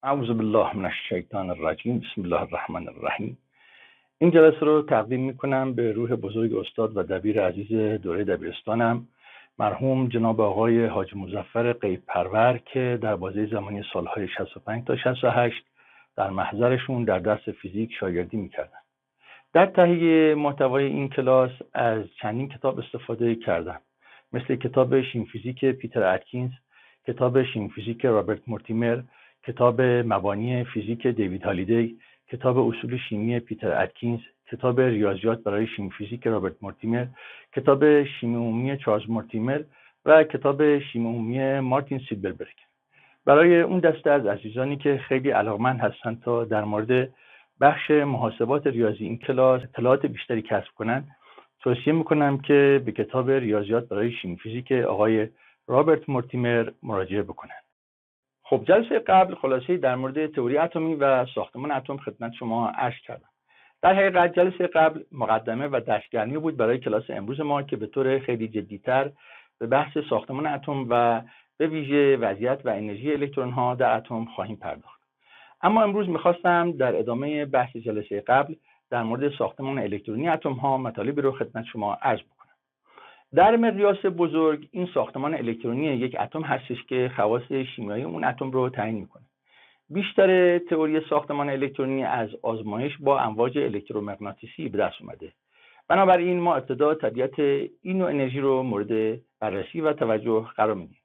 اعوذ بالله من الشیطان الرجیم. بسم الله الرحمن الرحیم. این جلسه رو تقدیم میکنم به روح بزرگ استاد و دبیر عزیز دوره دبیرستانم، مرحوم جناب آقای حاج مظفر غیب پرور، که در بازه زمانی سالهای 65 تا 68 در محضرشون در درس فیزیک شاگردی میکردن. در تهیه محتوای این کلاس از چندین کتاب استفاده کردم، مثل کتاب شیم فیزیک پیتر اتکینز، کتاب شیم فیزیک رابرت مورتیمر، کتاب مبانی فیزیک دیوید هالیدی، کتاب اصول شیمی پیتر اتکینز، کتاب ریاضیات برای شیم فیزیک رابرت مورتیمر، کتاب شیمی عمومی چارلز مورتیمر و کتاب شیمی عمومی مارتین سیلبربرگ. برای اون دسته از عزیزانی که خیلی علاقمند هستند تا در مورد بخش محاسبات ریاضی این کلاس اطلاعات بیشتری کسب کنن، توصیه میکنم که به کتاب ریاضیات برای شیمی فیزیک آقای رابرت مورتیمر مراجعه بکنن. خب جلسه قبل خلاصه در مورد تئوری اتمی و ساختمان اتم خدمت شما عرض کردم. در حقیقت جلسه قبل مقدمه و دستگرمی بود برای کلاس امروز ما که به طور خیلی جدی‌تر به بحث ساختمان اتم و به ویژه وضعیت و انرژی الکترون ها در اتم خواهیم پرداخت. اما امروز میخواستم در ادامه بحث جلسه قبل در مورد ساختمان الکترونی اتم ها مطالبی رو خدمت شما عرض بکنم. در مقیاس بزرگ این ساختمان الکترونی یک اتم هستش که خواص شیمیایی اون اتم رو تعیین میکنه. بیشتر تئوری ساختمان الکترونی از آزمایش با امواج الکترومغناطیسی به دست اومده. بنابراین ما ابتدا طبیعت این نوع انرژی رو مورد بررسی و توجه قرار میدیم.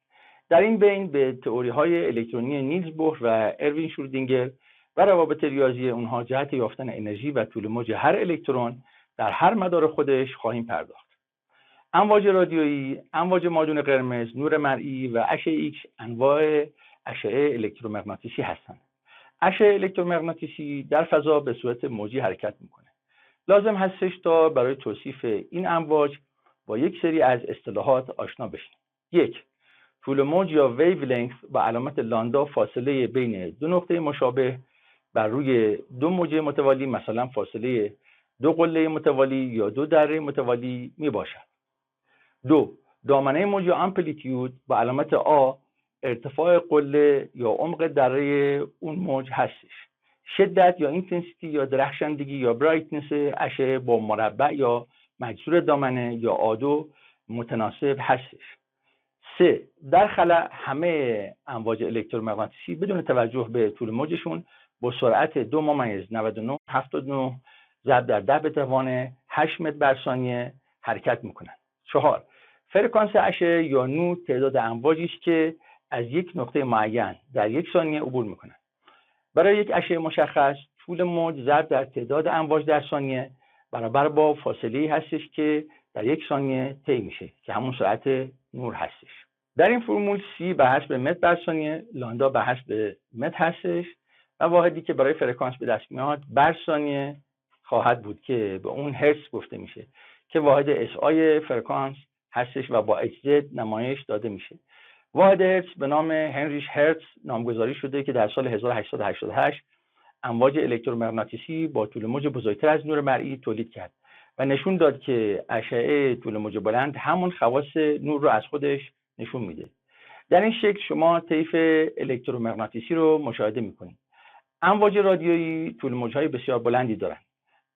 در این بین به تئوری‌های الکترونی نیلز بور و اروین شرودینگر و روابط ریاضی اونها جهت یافتن انرژی و طول موج هر الکترون در هر مدار خودش خواهیم پرداخت. امواج رادیویی، امواج مادون قرمز، نور مرئی و اشعه ایکس انواع اشعه الکترومغناطیسی هستند. اشعه الکترومغناطیسی در فضا به صورت موجی حرکت میکنه. لازم هستش تا برای توصیف این امواج با یک سری از اصطلاحات آشنا بشیم. 1. طول موج یا ویو لنگث با علامت لامدا فاصله بین دو نقطه مشابه بر روی دو موج متوالی، مثلا فاصله دو قله متوالی یا دو دره متوالی می باشد. 2. دامنه موج یا امپلیتیود با علامت آ ارتفاع قله یا عمق دره اون موج هستش. شدت یا اینتنسیتی یا درخشندگی یا برایتنس اشعه با مربع یا مجذور دامنه یا آدو متناسب هستش. 3. در خلا همه امواج الکترومغناطیسی بدون توجه به طول موجشون با سرعت 2.9979 ضرب در 10 به توان 8 متر بر ثانیه حرکت میکنن. 4. فرکانس اشعه یا نور تعداد امواجی است که از یک نقطه معین در یک ثانیه عبور میکنن. برای یک اشعه مشخص طول موج ضرب در تعداد امواج در ثانیه برابر با فاصله‌ای هستش که در یک ثانیه طی میشه که همون سرعت نور هستش. در این فرمول سی به حسب متر بر ثانیه، لامدا به حسب متر هستش و واحدی که برای فرکانس به دست میاد بر ثانیه خواهد بود که به اون هرتز گفته میشه که واحد اس آی فرکانس هستش و با اچ زد نمایش داده میشه. واحد هرتز به نام هنریش هرتز نامگذاری شده که در سال 1888 امواج الکترومغناطیسی با طول موج بزرگتر از نور مرئی تولید کرد و نشون داد که اشعه طول موج بلند همون خواص نور رو از خودش نشون میده. در این شکل شما طیف الکترومغناطیسی رو مشاهده میکنید. امواج رادیویی طول موج‌های بسیار بلندی دارند.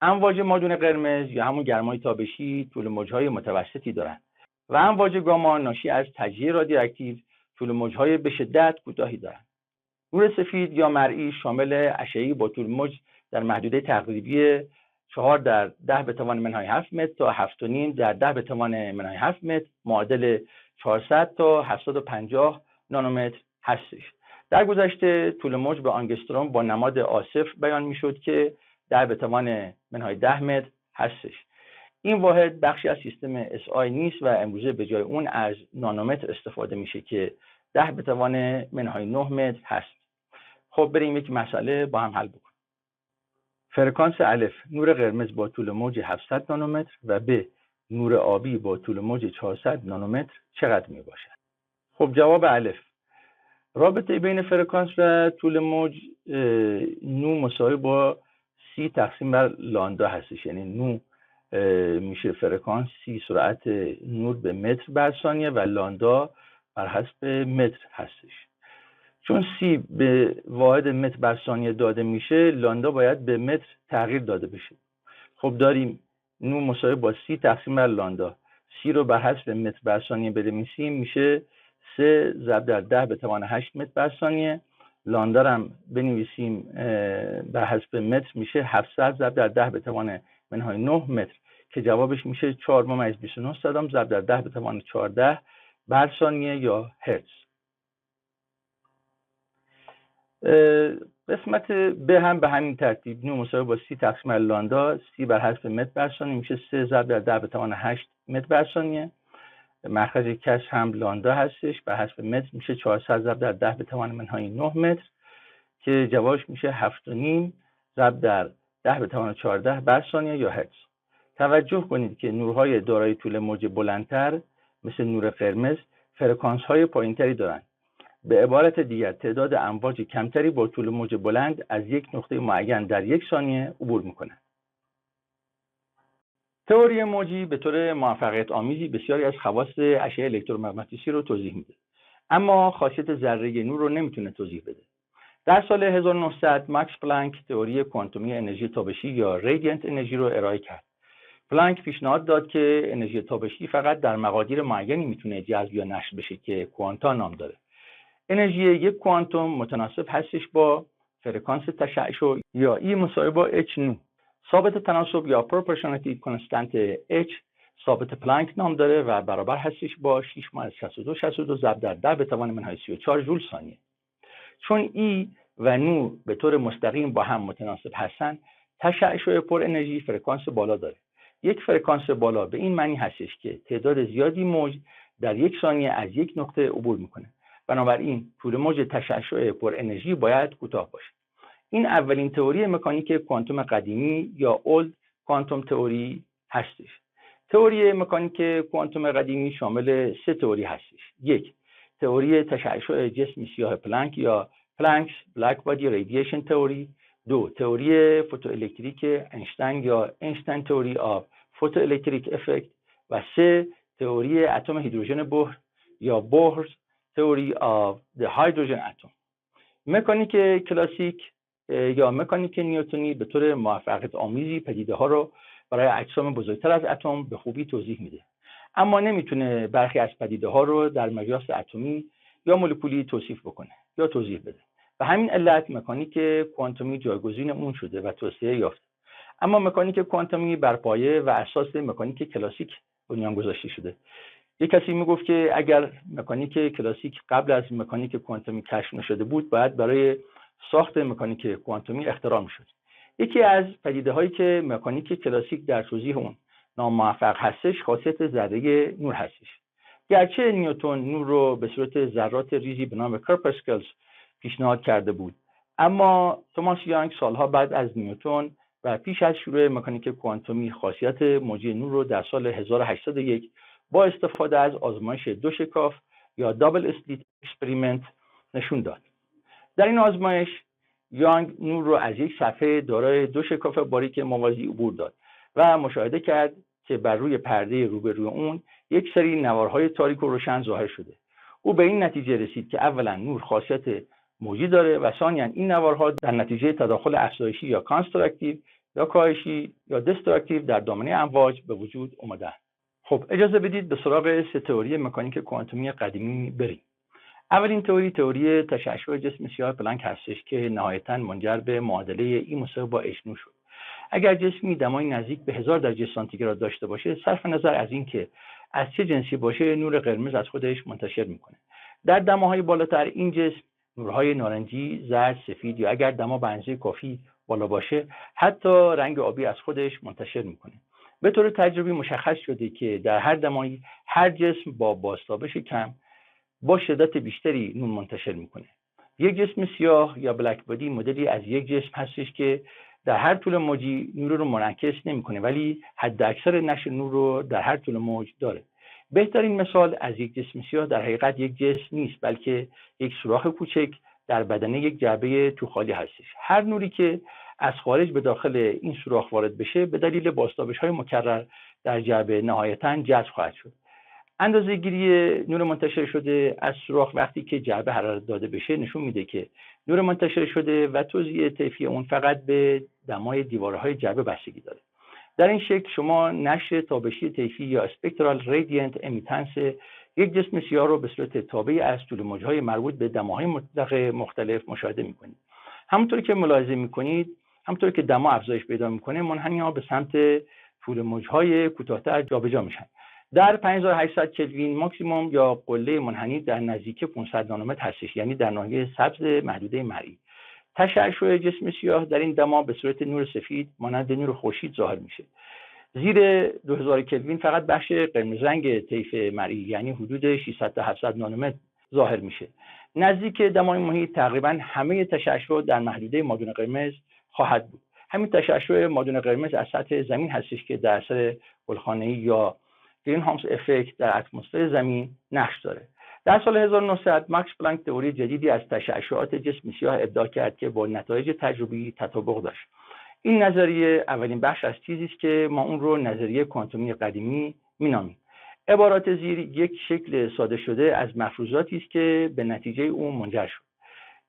امواج مادون قرمز یا همون گرمای تابشی طول موج‌های متوسطی دارند و امواج گاما ناشی از تجزیه رادیواکتیو طول موج‌های به شدت کوتاهی دارند. نور سفید یا مرئی شامل اشعه‌ای با طول موج در محدوده تقریبی 4 در 10 به توان منهای 7 متر تا 7.5 در 10 به توان منهای 7 متر معادل 400 تا 750 نانومتر هستش. در گذشته طول موج به آنگستروم با نماد آصف بیان میشد که 10 به توان منهای 10 متر هستش. این واحد بخشی از سیستم اس آی نیست و امروزه به جای اون از نانومتر استفاده میشه که 10 به توان منهای 9 متر هست. خب بریم یک مسئله با هم حل بکنیم. فرکانس الف نور قرمز با طول موج 700 نانومتر و ب نور آبی با طول موج 400 نانومتر چقدر می باشد؟ خب جواب الف، رابطه بین فرکانس و طول موج نو مساوی با سی تقسیم بر لامدا هستش. یعنی نو میشه فرکانس سی سرعت نور به متر بر ثانیه و لامدا بر حسب متر هستش. چون سی به واحد متر بر ثانیه داده میشه، لامدا باید به متر تغییر داده بشه. خب داریم نو مساوی با سی تقسیم بر لامدا. سی رو بر حسب متر بر ثانیه بنویسیم میشه 3 ضرب در 10 به توان 8 متر بر ثانیه. لامدا رو هم بنویسیم بر حسب متر میشه 700 ضرب در 10 به توان منهای 9 متر که جوابش میشه 4.29 ضرب در 10 به توان 14 بر ثانیه یا هرتز. قسمت به هم به همین ترتیب نو مساوی با سی تقسیم بر لامدا. سی بر حسب متر بر ثانیه میشه 3 ضرب در 10 به توان 8 متر بر ثانیه. مخرج کش هم لامدا هستش، بر حسب متر میشه 400 ضرب در 10 به توان منهای 9 متر که جوابش میشه 7.5 ضرب در 10 به توان 14 بر ثانیه یا هرتز. توجه کنید که نورهای دارای طول موج بلندتر مثل نور قرمز فرکانس های پایینتری دارند. به عبارت دیگر تعداد امواج کمتری با طول موج بلند از یک نقطه معین در یک ثانیه عبور میکنند. تئوری موجی به طور موفقیت آمیزی بسیاری از خواص اشعه الکترومغناطیسی رو توضیح میده، اما خاصیت ذره نور رو نمیتونه توضیح بده. در سال 1900 ماکس پلانک تئوری کوانتومی انرژی تابشی یا رادینت انرژی رو ارائه کرد. پلانک پیشنهاد داد که انرژی تابشی فقط در مقادیر معینی میتونه جذب یا نشر بشه که کوانتا نام داره. انرژی یک کوانتوم متناسب هستش با فرکانس تشعشع یا ای مساوی با اچ نو. ثابت تناسب یا پروپورشنالیتی کانستانت H ثابت پلانک نام داره و برابر هستش با 6.62 ضرب در 10 به توان منهای 34 جول ثانیه. چون ای و نو به طور مستقیم با هم متناسب هستن، تشعشع پر انرژی فرکانس بالا داره. یک فرکانس بالا به این معنی هستش که تعداد زیادی موج در یک ثانیه از یک نقطه عبور میکنه. بنابراین طول موج تشعشع پر انرژی باید کوتاه باشه. این اولین تئوری مکانیک کوانتوم قدیمی یا اولد کوانتوم تئوری هستش. تئوری مکانیک کوانتوم قدیمی شامل 3 تئوری هستش. 1. تئوری تشعشع جسم سیاه پلانک یا پلانکس بلک بادی رادییشن تئوری. 2. تئوری فوتوالکتریک اینشتین یا اینشتین تئوری آف فوتوالکتریک افکت. و 3. تئوری اتم هیدروژن بوهر یا بوهرز تئوری آف the hydrogen atom. مکانیک کلاسیک یا مکانیک نیوتنی به طور موفقیت آمیزی پدیده ها رو برای اجسام بزرگتر از اتم به خوبی توضیح میده، اما نمیتونه برخی از پدیده ها رو در مقیاس اتمی یا مولکولی توصیف بکنه یا توضیح بده. به همین علت مکانیک کوانتومی جایگزین اون شده و توسعه یافته. اما مکانیک کوانتومی بر پایه و اساس مکانیک کلاسیک بنیان گذاشته شده. یک کسی میگفت که اگر مکانیک کلاسیک قبل از مکانیک کوانتومی کشف نشده بود، باید برای ساخت مکانیک کوانتومی اختراع میشد. یکی از پدیده هایی که مکانیک کلاسیک در توضیح اون ناموفق هستش خاصیت ذره نور هستش. گرچه نیوتن نور رو به صورت ذرات ریزی به نام کورپاسکلز پیشنهاد کرده بود، اما توماس یانگ سالها بعد از نیوتن و پیش از شروع مکانیک کوانتومی خاصیت موجی نور رو در سال 1801 با استفاده از آزمایش دو شکاف یا دابل اسلیت اکسپریمنت نشون داد. در این آزمایش یانگ نور رو از یک صفحه دارای دو شکاف باریک موازی عبور داد و مشاهده کرد که بر روی پرده روبروی اون یک سری نوارهای تاریک و روشن ظاهر شده. او به این نتیجه رسید که اولا نور خاصیت موجی داره و ثانیاً این نوارها در نتیجه تداخل افزایشی یا کانستراکتیو یا کاهشی یا دستراکتیو در دامنه امواج به وجود اومدن. خب اجازه بدید به سراغ 3 تئوری مکانیک کوانتومی قدیمی بریم. اولین تئوری تشعشع جسم سیاه پلانک هستش که نهایتاً منجر به معادله ای مساوی با اچ نو شد. اگر جسمی دمای نزدیک به 1000 درجه سانتیگراد داشته باشه، صرف نظر از اینکه از چه جنسی باشه، نور قرمز از خودش منتشر میکنه. در دماهای بالاتر این جسم نورهای نارنجی، زرد، سفید یا اگر دما به اندازه کافی بالا باشه حتی رنگ آبی از خودش منتشر میکنه. به طور تجربی مشخص شده که در هر دمایی هر جسم با بازتابش کم با شدت بیشتری نور منتشر میکنه. یک جسم سیاه یا بلک بادی مدلی از یک جسم هستش که در هر طول موجی نور رو منعکس نمیکنه، ولی حد اکثر نشر نور رو در هر طول موج داره. بهترین مثال از یک جسم سیاه در حقیقت یک جسم نیست، بلکه یک سوراخ کوچک در بدن یک جعبه توخالی هستش. هر نوری که از خارج به داخل این سوراخ وارد بشه به دلیل بازتابش‌های مکرر در جعبه نهایتاً جذب خواهد شد. اندازه‌گیری نور منتشر شده از سوراخ وقتی که جعبه حرارت داده بشه نشون میده که نور منتشر شده و توزیع طیفی اون فقط به دمای دیوارهای جعبه بستگی داره. در این شکل شما نشر تابشی طیفی یا اسپکترال رادیانت امیتنس یک جسم سیاه رو به صورت تابعی از طول موجهای مربوط به دماهای مطلق مختلف مشاهده میکنید. همونطور که ملاحظه میکنید، همونطور که دما افزایش پیدا میکنه، منحنی‌ها به سمت طول موجهای کوتاه‌تر جابجا میشن. در 5800 کلوین ماکسیموم یا قله منحنی در نزدیک 500 نانومتر هستش، یعنی در ناحیه سبز محدوده مرئی. تشعشع جسم سیاه در این دما به صورت نور سفید مانند نور خورشید ظاهر میشه. زیر 2000 کلوین فقط بخش قرمز رنگ طیف مرئی یعنی حدود 600 تا 700 نانومتر ظاهر میشه. نزدیک دمای محیط تقریبا همه تشعشع در محدوده مادون قرمز خواهد بود. همین تشعشع مادون قرمز از سطح زمین هستش که در اثر گلخانه‌ای یا گرین هاوس افکت در اتمسفر زمین نقش داره. در سال 1900 ماکس پلانک تئوری جدیدی از تشعشعات جسم سیاه ابداع کرد که با نتایج تجربی تطابق داشت. این نظریه اولین بخش از چیزی است که ما اون رو نظریه کوانتومی قدیمی مینامیم. عبارات زیر یک شکل ساده شده از مفروضاتی است که به نتیجه اون منجر شد.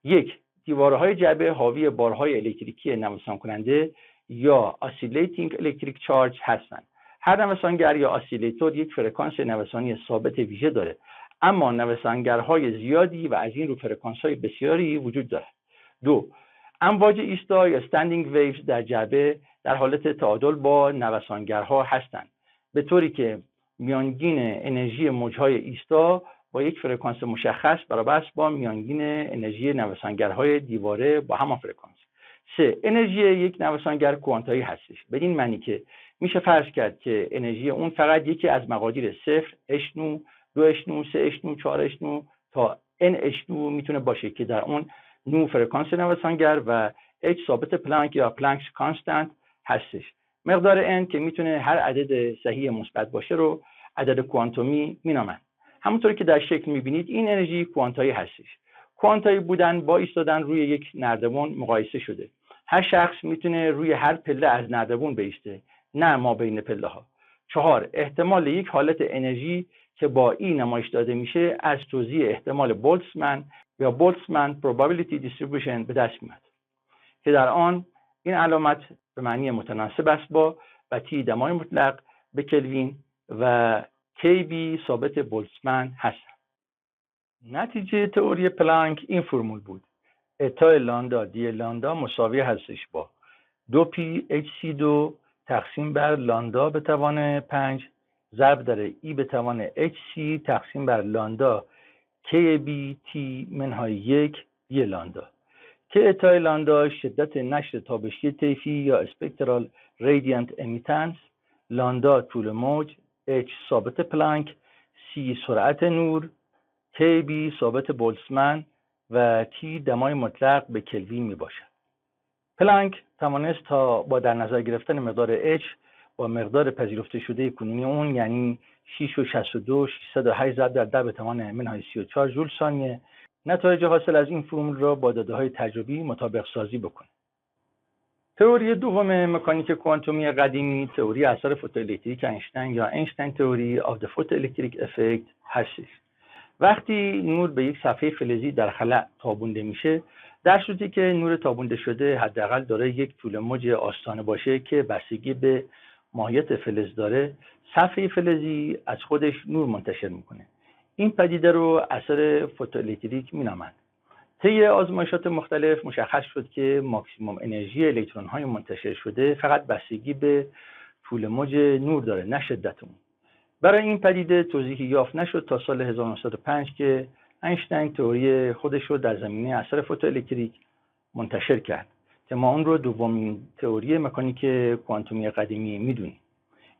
یک، دیوارهای جعبه حاوی بارهای الکتریکی نوسان کننده یا oscillating electric charge هستند. هر نوسانگر یا آسیلیتور یک فرکانس نوسانی ثابت ویژه داره، اما نوسانگرهای زیادی و از این رو فرکانس‌های بسیاری وجود دارد. دو، امواج ایستا یا standing waves در جعبه در حالت تعادل با نوسانگرها هستند، به طوری که میانگین انرژی موجهای ایستا با یک فرکانس مشخص برابر است با میانگین انرژی نوسانگرهای دیواره با همان فرکانس. 3. انرژی یک نوسانگر کوانتایی هستش، بدین معنی که میشه فرض کرد که انرژی اون فقط یکی از مقادیر 0، اشنو، 2 اشنو، 3 اشنو، 4 اشنو تا n اشنو میتونه باشه که در اون نو فرکانس نوسانگر و h ثابت پلانک یا پلانکس کانستانت هستش. مقدار n که میتونه هر عدد صحیح مثبت باشه رو عدد کوانتومی مینامند. همونطور که در شکل میبینید این انرژی کوانتایی هستش. کوانتایی بودن با ایستادن روی یک نردبان مقایسه شده. هر شخص میتونه روی هر پله از نردبان بایسته، نه ما بین پله ها. 4. احتمال یک حالت انرژی که با این نمایش داده میشه از توزیع احتمال بولتزمن یا بولتزمن probability distribution به دست میاد که در آن این علامت به معنی متناسب است با و تی دمای مطلق به کلوین و KB ثابت بولتزمن هست. نتیجه تئوری پلانک این فرمول بود: اتا لامدا دی لامدا مساوی هستش با 2p hc2 تقسیم بر لامدا به توان 5 ضرب در ای به توان hc تقسیم بر لامدا kbt منهای 1 دی لامدا که اتا لامدا شدت نشر تابشی طیفی یا اسپکترال رادیانت امیتنس، لامدا طول موج، h ثابت پلانک، c سرعت نور، kb ثابت بولتزمن و t دمای مطلق به کلوین می باشد. پلانک توانست تا با در نظر گرفتن مقدار h با مقدار پذیرفته شده کنونی اون یعنی 6.62 608 ضرب در 10 به توان منهای 34 جول ثانیه نتایج حاصل از این فرمول را با داده‌های تجربی مطابق سازی بکنه. تئوری دوم مکانیک کوانتومی قدیمی تئوری اثر فوتوالکتریک اینشتین یا اینشتین تئوری of the photoelectric effect هستش. وقتی نور به یک صفحه فلزی در خلا تابونده میشه، در صورتی که نور تابونده شده حداقل داره یک طول موج آستانه باشه که بستگی به ماهیت فلز داره، صفحه فلزی از خودش نور منتشر میکنه. این پدیده رو اثر فوتوالکتریک مینامند. طی آزمایشات مختلف مشخص شد که ماکسیموم انرژی الکترون های منتشر شده فقط بستگی به طول موج نور داره، نه شدت اون. برای این پدیده توضیحی یافت نشد تا سال 1905 که اینشتین تئوری خودش رو در زمینه اثر فوتوالکتریک منتشر کرد که ما اون رو دومین تئوری مکانیک کوانتومی قدیمی میدونیم.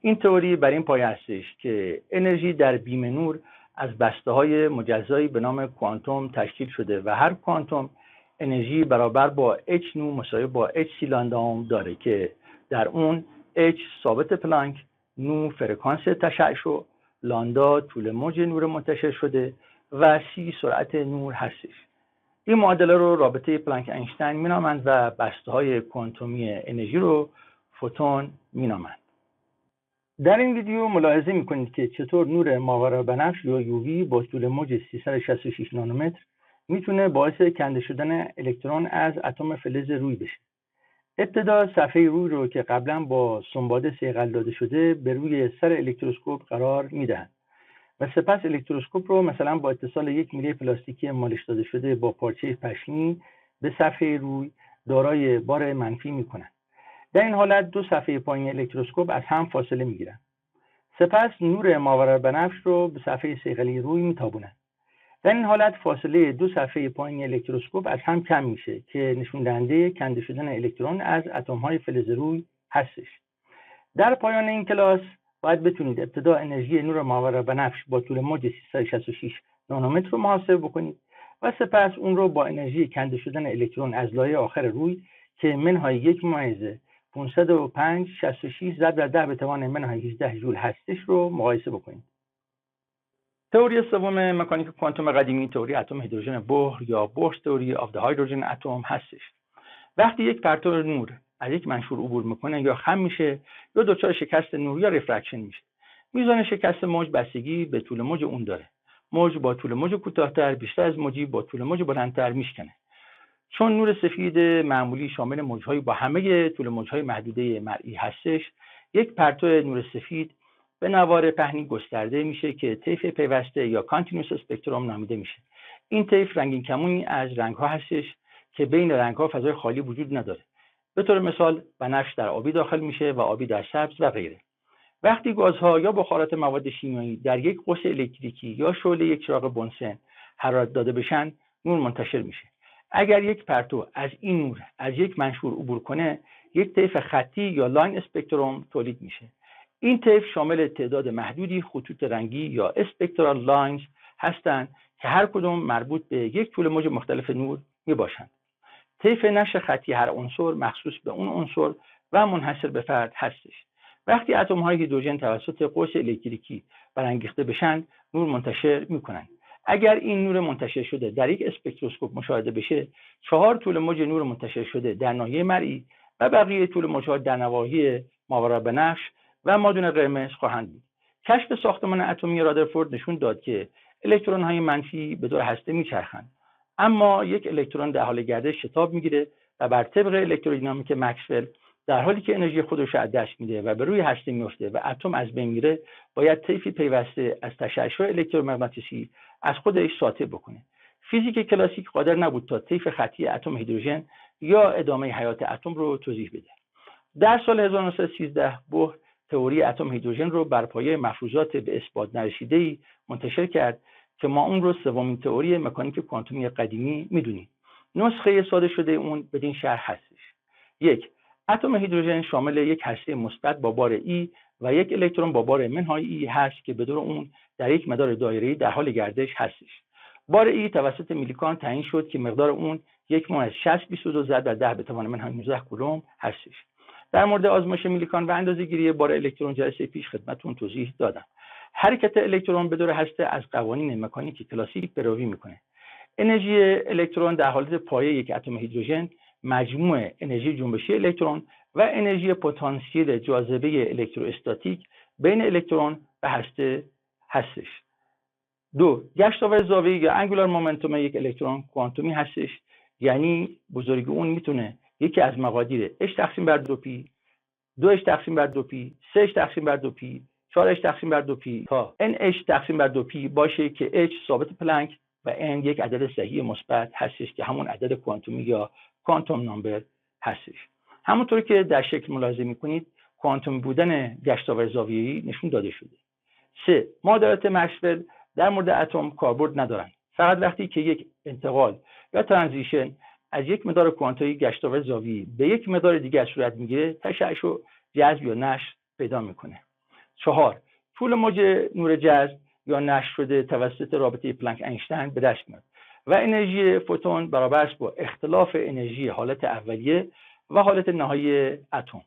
این تئوری بر این پایه هستش که انرژی در بیم نور از بسته‌های مجزایی به نام کوانتوم تشکیل شده و هر کوانتوم انرژی برابر با h نو مساوی با h لامدا داره که در اون h ثابت پلانک، نو فرکانس تشعشع، لامدا طول موج نور منتشر شده و c سرعت نور هستش. این معادله رو رابطه پلانک اینشتین مینامند و بسته‌های کوانتومی انرژی رو فوتون مینامند. در این ویدیو ملاحظه میکنید که چطور نور ماورابنفش یا یووی با طول موج 366 نانومتر میتونه باعث کنده شدن الکترون از اتم فلز روی بشه. ابتدا صفحه روی رو که قبلا با سنباده صیقل داده شده به روی سر الکتروسکوپ قرار میدهند و سپس الکتروسکوپ رو مثلا با اتصال یک میله پلاستیکی مالش داده شده با پارچه پشمی به صفحه روی دارای بار منفی میکنند. در این حالت دو صفحه پایین الکتروسکوپ از هم فاصله میگیرند. سپس نور ماورابنفش رو به صفحه صیقلی روی میتابونند. در این حالت فاصله دو صفحه پایین الکتروسکوپ از هم کم میشه که نشون دهنده کنده شدن الکترون از اتم‌های فلز روی هستش. در پایان این کلاس باید بتونید ابتدا انرژی نور ماورابنفش با طول موج 366 نانومتر رو محاسبه بکنید و سپس اون رو با انرژی کنده شدن الکترون از لایه آخر روی که منهای 1 ممیزه 505 66 ضرب در 10 به توان منهای 18 ژول هستش رو مقایسه بکنید. تئوری سوم مکانیک کوانتوم قدیمی تئوری اتم هیدروژن بور یا بورس تئوری آف دی هایدروژن اتم هستش. وقتی یک پرتو نور از یک منشور عبور میکنه یا خم میشه یا دچار شکست نور یا رفرکشن میشه. میزان شکست موج بستگی به طول موج اون داره. موج با طول موج کوتاه‌تر بیشتر از موجی با طول موج بلندتر میشکنه. چون نور سفید معمولی شامل موج‌های با همه طول موج‌های محدوده مرئی هستش، یک پرتو نور سفید به نوار پهنی گسترده میشه که طیف پیوسته یا کانتینوس اسپکتروم نامیده میشه. این طیف رنگین کمونی از رنگ‌ها هستش که بین رنگ‌ها فضای خالی وجود نداره. به طور مثال بنفش در آبی داخل میشه و آبی در سبز و غیره. وقتی گازها یا بخارات مواد شیمیایی در یک قوس الکتریکی یا شعله یک چراغ بنزین حرارت داده بشن، نور منتشر میشه. اگر یک پرتو از این نور از یک منشور عبور کنه، یک طیف خطی یا لاین اسپکتروم تولید میشه. این طیف شامل تعداد محدودی خطوط رنگی یا اسپکترال لاینز هستند که هر کدام مربوط به یک طول موج مختلف نور میباشند. طیف نشر خطی هر عنصر مخصوص به اون عنصر و منحصر به فرد هستش. وقتی اتم‌های هیدروژن توسط قوس الکتریکی برانگیخته بشن، نور منتشر میکنند. اگر این نور منتشر شده در یک اسپکتروسکوپ مشاهده بشه، 4 طول موج نور منتشر شده در ناحیه مرئی و بقیه طول موج‌ها در نواحی ماورابنفش و مادون قرمز خواهند بود. کشف ساختمان اتمی رادرفورد نشون داد که الکترون‌های منفی به دور هسته میچرخند، اما یک الکترون در حال گردش شتاب میگیره و بر طبق الکترودینامیک مکسول در حالی که انرژی خودش را از دست میده و به روی هسته میفته و اتم از بین میره، باید طیفی پیوسته از تشعشع الکترومغناطیسی از خودش ساطع بکنه. فیزیک کلاسیک قادر نبود تا طیف خطی اتم هیدروژن یا ادامه حیات اتم رو توضیح بده. در سال 1913 بوهر تئوری اتم هیدروژن رو بر پایه مفروضات به اثبات نرسیده‌ای منتشر کرد که ما اون رو سومین تئوری مکانیک کوانتومی قدیمی میدونیم. نسخه ساده شده اون بدین شرح هستش: 1. اتم هیدروژن شامل یک هسته مثبت با بار ای و یک الکترون با بار منهای ای هست که به دور اون در یک مدار دایره‌ای در حال گردش هستش. بار ای توسط میلیکان تعیین شد که مقدار اون 1/6022 ضرب در 10 به توان منهای 19 کولوم هستش. در مورد آزمایش میلیکان و اندازه‌گیری بار الکترون جلسه پیش خدمتتون توضیح دادم. حرکت الکترون به دور هسته از قوانین مکانیک کلاسیک پیروی میکنه. انرژی الکترون در حالت پایه یک اتم هیدروژن مجموع انرژی جنبشی الکترون و انرژی پتانسیل جاذبه الکتروستاتیک بین الکترون و هسته هستش. 2. گشتاور زاویه‌ای یا انگولار مومنتوم یک الکترون کوانتومی هستش، یعنی بزرگی اون میتونه یکی از مقادیر h تقسیم بر 2p، 2h تقسیم بر 2p، 3h تقسیم بر 2p، 4h تقسیم بر 2p تا nh تقسیم بر 2p باشه که h ثابت پلانک و n یک عدد صحیح مثبت هستش که همون عدد کوانتومی یا کوانتوم نامبر هستش. همونطور که در شکل ملاحظه میکنید، کوانتومی بودن گشتاور زاویه‌ای نشون داده شده. 3. معادلات مکسول در مورد اتم کاربرد ندارند. فقط وقتی که یک انتقال یا ترانزیشن از یک مدار کوانتومی گشتاور زاویه‌ای به یک مدار دیگر صورت میگیره، تشعشع، جذب یا نشر پیدا میکنه. 4. طول موج نور جذب یا نشر شده توسط رابطه پلانک اینشتین به دست میاد و انرژی فوتون برابر است با اختلاف انرژی حالت اولیه و حالت نهایی اتم.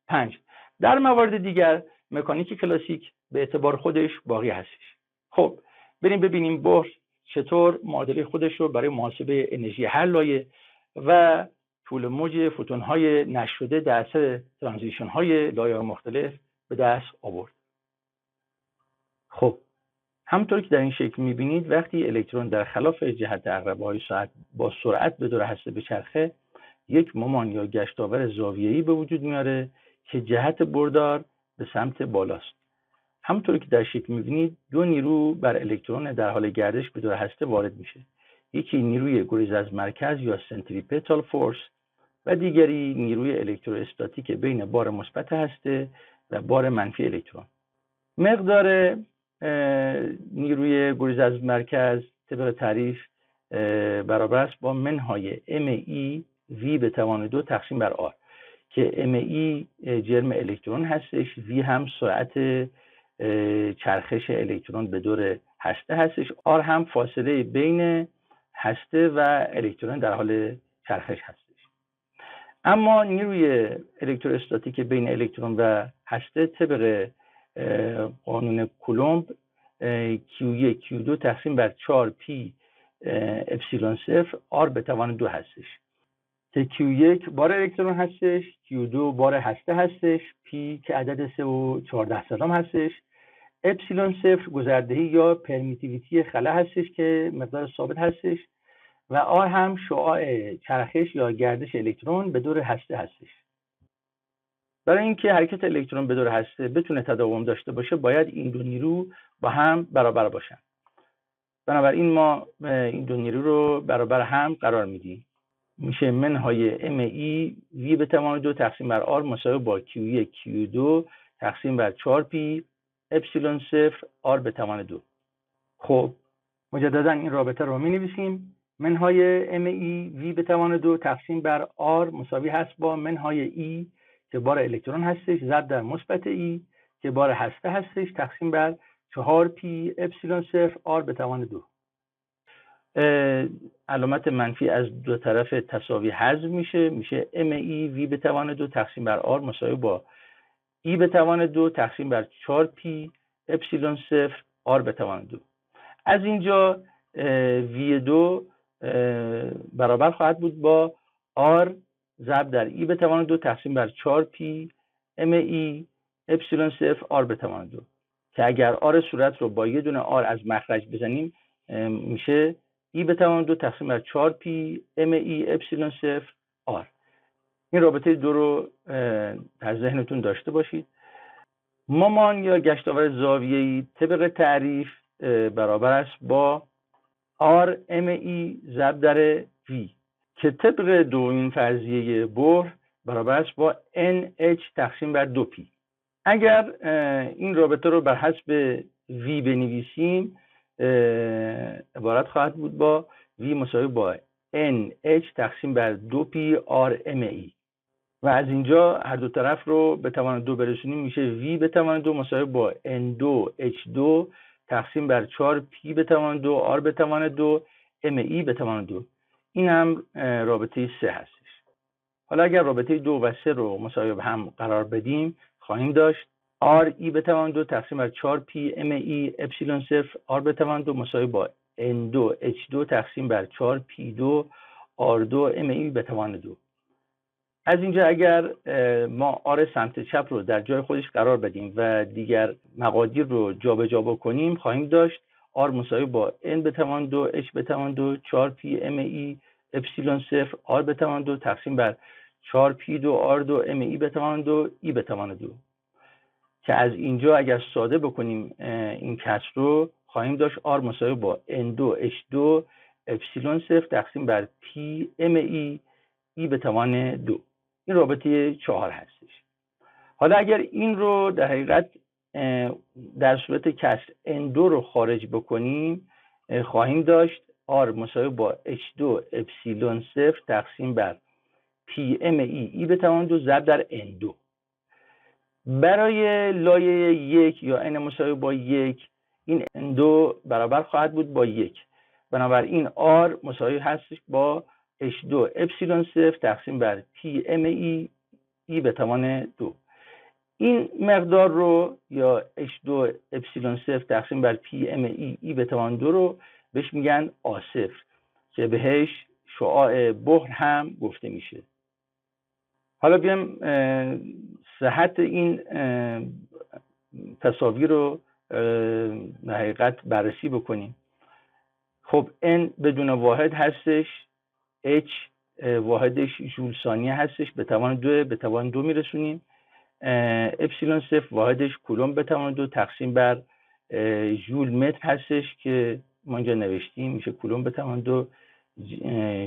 5. در موارد دیگر مکانیک کلاسیک به اعتبار خودش باقی هستش. خب بریم ببینیم بوهر چطور معادله خودش رو برای محاسبه انرژی هر لایه و طول موج فوتون های نشر شده در اثر ترانزیشن های لایه مختلف به دست آورد. خب همونطور که در این شکل می‌بینید وقتی الکترون در خلاف جهت عقربه‌های ساعت با سرعت به دور هسته بچرخه، یک مامان یا گشتاور زاویه‌ای به وجود میاره که جهت بردار به سمت بالاست. همونطور که در شکل می‌بینید دو نیرو بر الکترون در حال گردش به دور هسته وارد میشه. یکی نیروی گریز از مرکز یا سنتریپتال فورس و دیگری نیروی الکتروستاتیک بین بار مثبت هسته و بار منفی الکترون. مقدار نیروی گریز از مرکز طبق تعریف برابر است با منهای ME V به توان 2 تقسیم بر R که ME جرم الکترون هستش، V هم سرعت چرخش الکترون به دور هسته هستش، R هم فاصله بین هسته و الکترون در حال چرخش هستش. اما نیروی الکتروستاتیک بین الکترون و هسته طبق قانون کولومب Q1 Q2 تقسیم بر 4P اپسیلون صفر R به توان 2 هستش که Q1 بار الکترون هستش، Q2 بار هسته هستش، P که عدد 3 و 14 صدام هستش، اپسیلون صفر گذردهی یا پرمیتیویتی خلا هستش که مقدار ثابت هستش و R هم شعاع چرخش یا گردش الکترون به دور هسته هستش. برای اینکه حرکت الکترون به دور هسته بتونه تداوم داشته باشه باید این دو نیرو با هم برابر باشن. بنابراین ما این دو نیرو رو برابر هم قرار میدیم. میشه منهای ME V به توان 2 تقسیم بر R مساوی با Q1 Q2 تقسیم بر 4P اپسیلون صفر R به توان 2. خب مجددا این رابطه رو می نویسیم. منهای ME V به توان 2 تقسیم بر R مساوی هست با منهای E که بار الکترون هستش ضرب در مثبت E که بار هسته هستش تقسیم بر 4P اپسیلون صفر R به توان 2. علامت منفی از دو طرف تساوی حذف میشه ME V به توان 2 تقسیم بر R مساوی با E به توان 2 تقسیم بر 4P اپسیلون صفر R به توان 2. از اینجا V2 برابر خواهد بود با R ضرب در E به توان 2 تقسیم بر 4P ME اپسیلون صفر R به توان 2 که اگر R صورت رو با یه دونه R از مخرج بزنیم میشه E به توان 2 تقسیم بر 4P ME اپسیلون صفر R. این رابطه دو رو در ذهنتون داشته باشید. مامان یا گشتاور زاویه‌ای طبق تعریف برابر است با RME ضرب در V که طبق دومین فرضیه بور برابر است با NH تقسیم بر 2P. اگر این رابطه رو بر حسب V بنویسیم عبارت خواهد بود با V مساوی با NH تقسیم بر 2P RME و از اینجا هر دو طرف رو به توان 2 برسونیم میشه V به توان 2 مساوی با N2H2 تقسیم بر 4P به توان 2 R به توان 2 ME به توان 2. این هم رابطه 3 هستش. حالا اگر رابطه 2 و 3 رو مساوی به هم قرار بدیم خواهیم داشت RE به توان 2 تقسیم بر 4P ME اپسیلون صفر R به توان 2 مساوی با N2H2 تقسیم بر 4P2 R2 ME به توان 2. از اینجا اگر ما R سمت چپ رو در جای خودش قرار بدیم و دیگر مقادیر رو جابجا بکنیم خواهیم داشت R مساوی با N به توان 2 H به توان 2 4P ME اپسیلون صفر R به توان 2 تقسیم بر 4P2 R2 ME به توان 2 E به توان 2 که از اینجا اگر ساده بکنیم این کسر رو خواهیم داشت R مساوی با N2H2 اپسیلون صفر تقسیم بر P ME E به توان 2. این رابطه 4 هستش. حالا اگر این رو در حقیقت در صورت کسر N2 رو خارج بکنیم خواهیم داشت R مساوی با H2 اپسیلون صفر تقسیم بر PME E به توان 2 ضرب در N2. برای لایه 1 یا N مساوی با 1 این N2 برابر خواهد بود با 1. بنابراین R مساوی هستش با H2 اپسیلون صفر تقسیم بر PME E به توان 2. این مقدار رو یا H2 اپسیلون صفر تقسیم بر PME E به توان 2 رو بهش میگن A0 که بهش شعاع بحر هم گفته میشه. حالا بیایم صحت این تصاویر رو در حقیقت بررسی بکنیم. خب N بدون واحد هستش، H واحدش جول ثانیه هستش، به توان 2 به توان 2 میرسونیم. اپسیلون صفر واحدش کولوم به توان 2 تقسیم بر جول متر هستش که ما اینجا نوشتیم، میشه کولوم به توان 2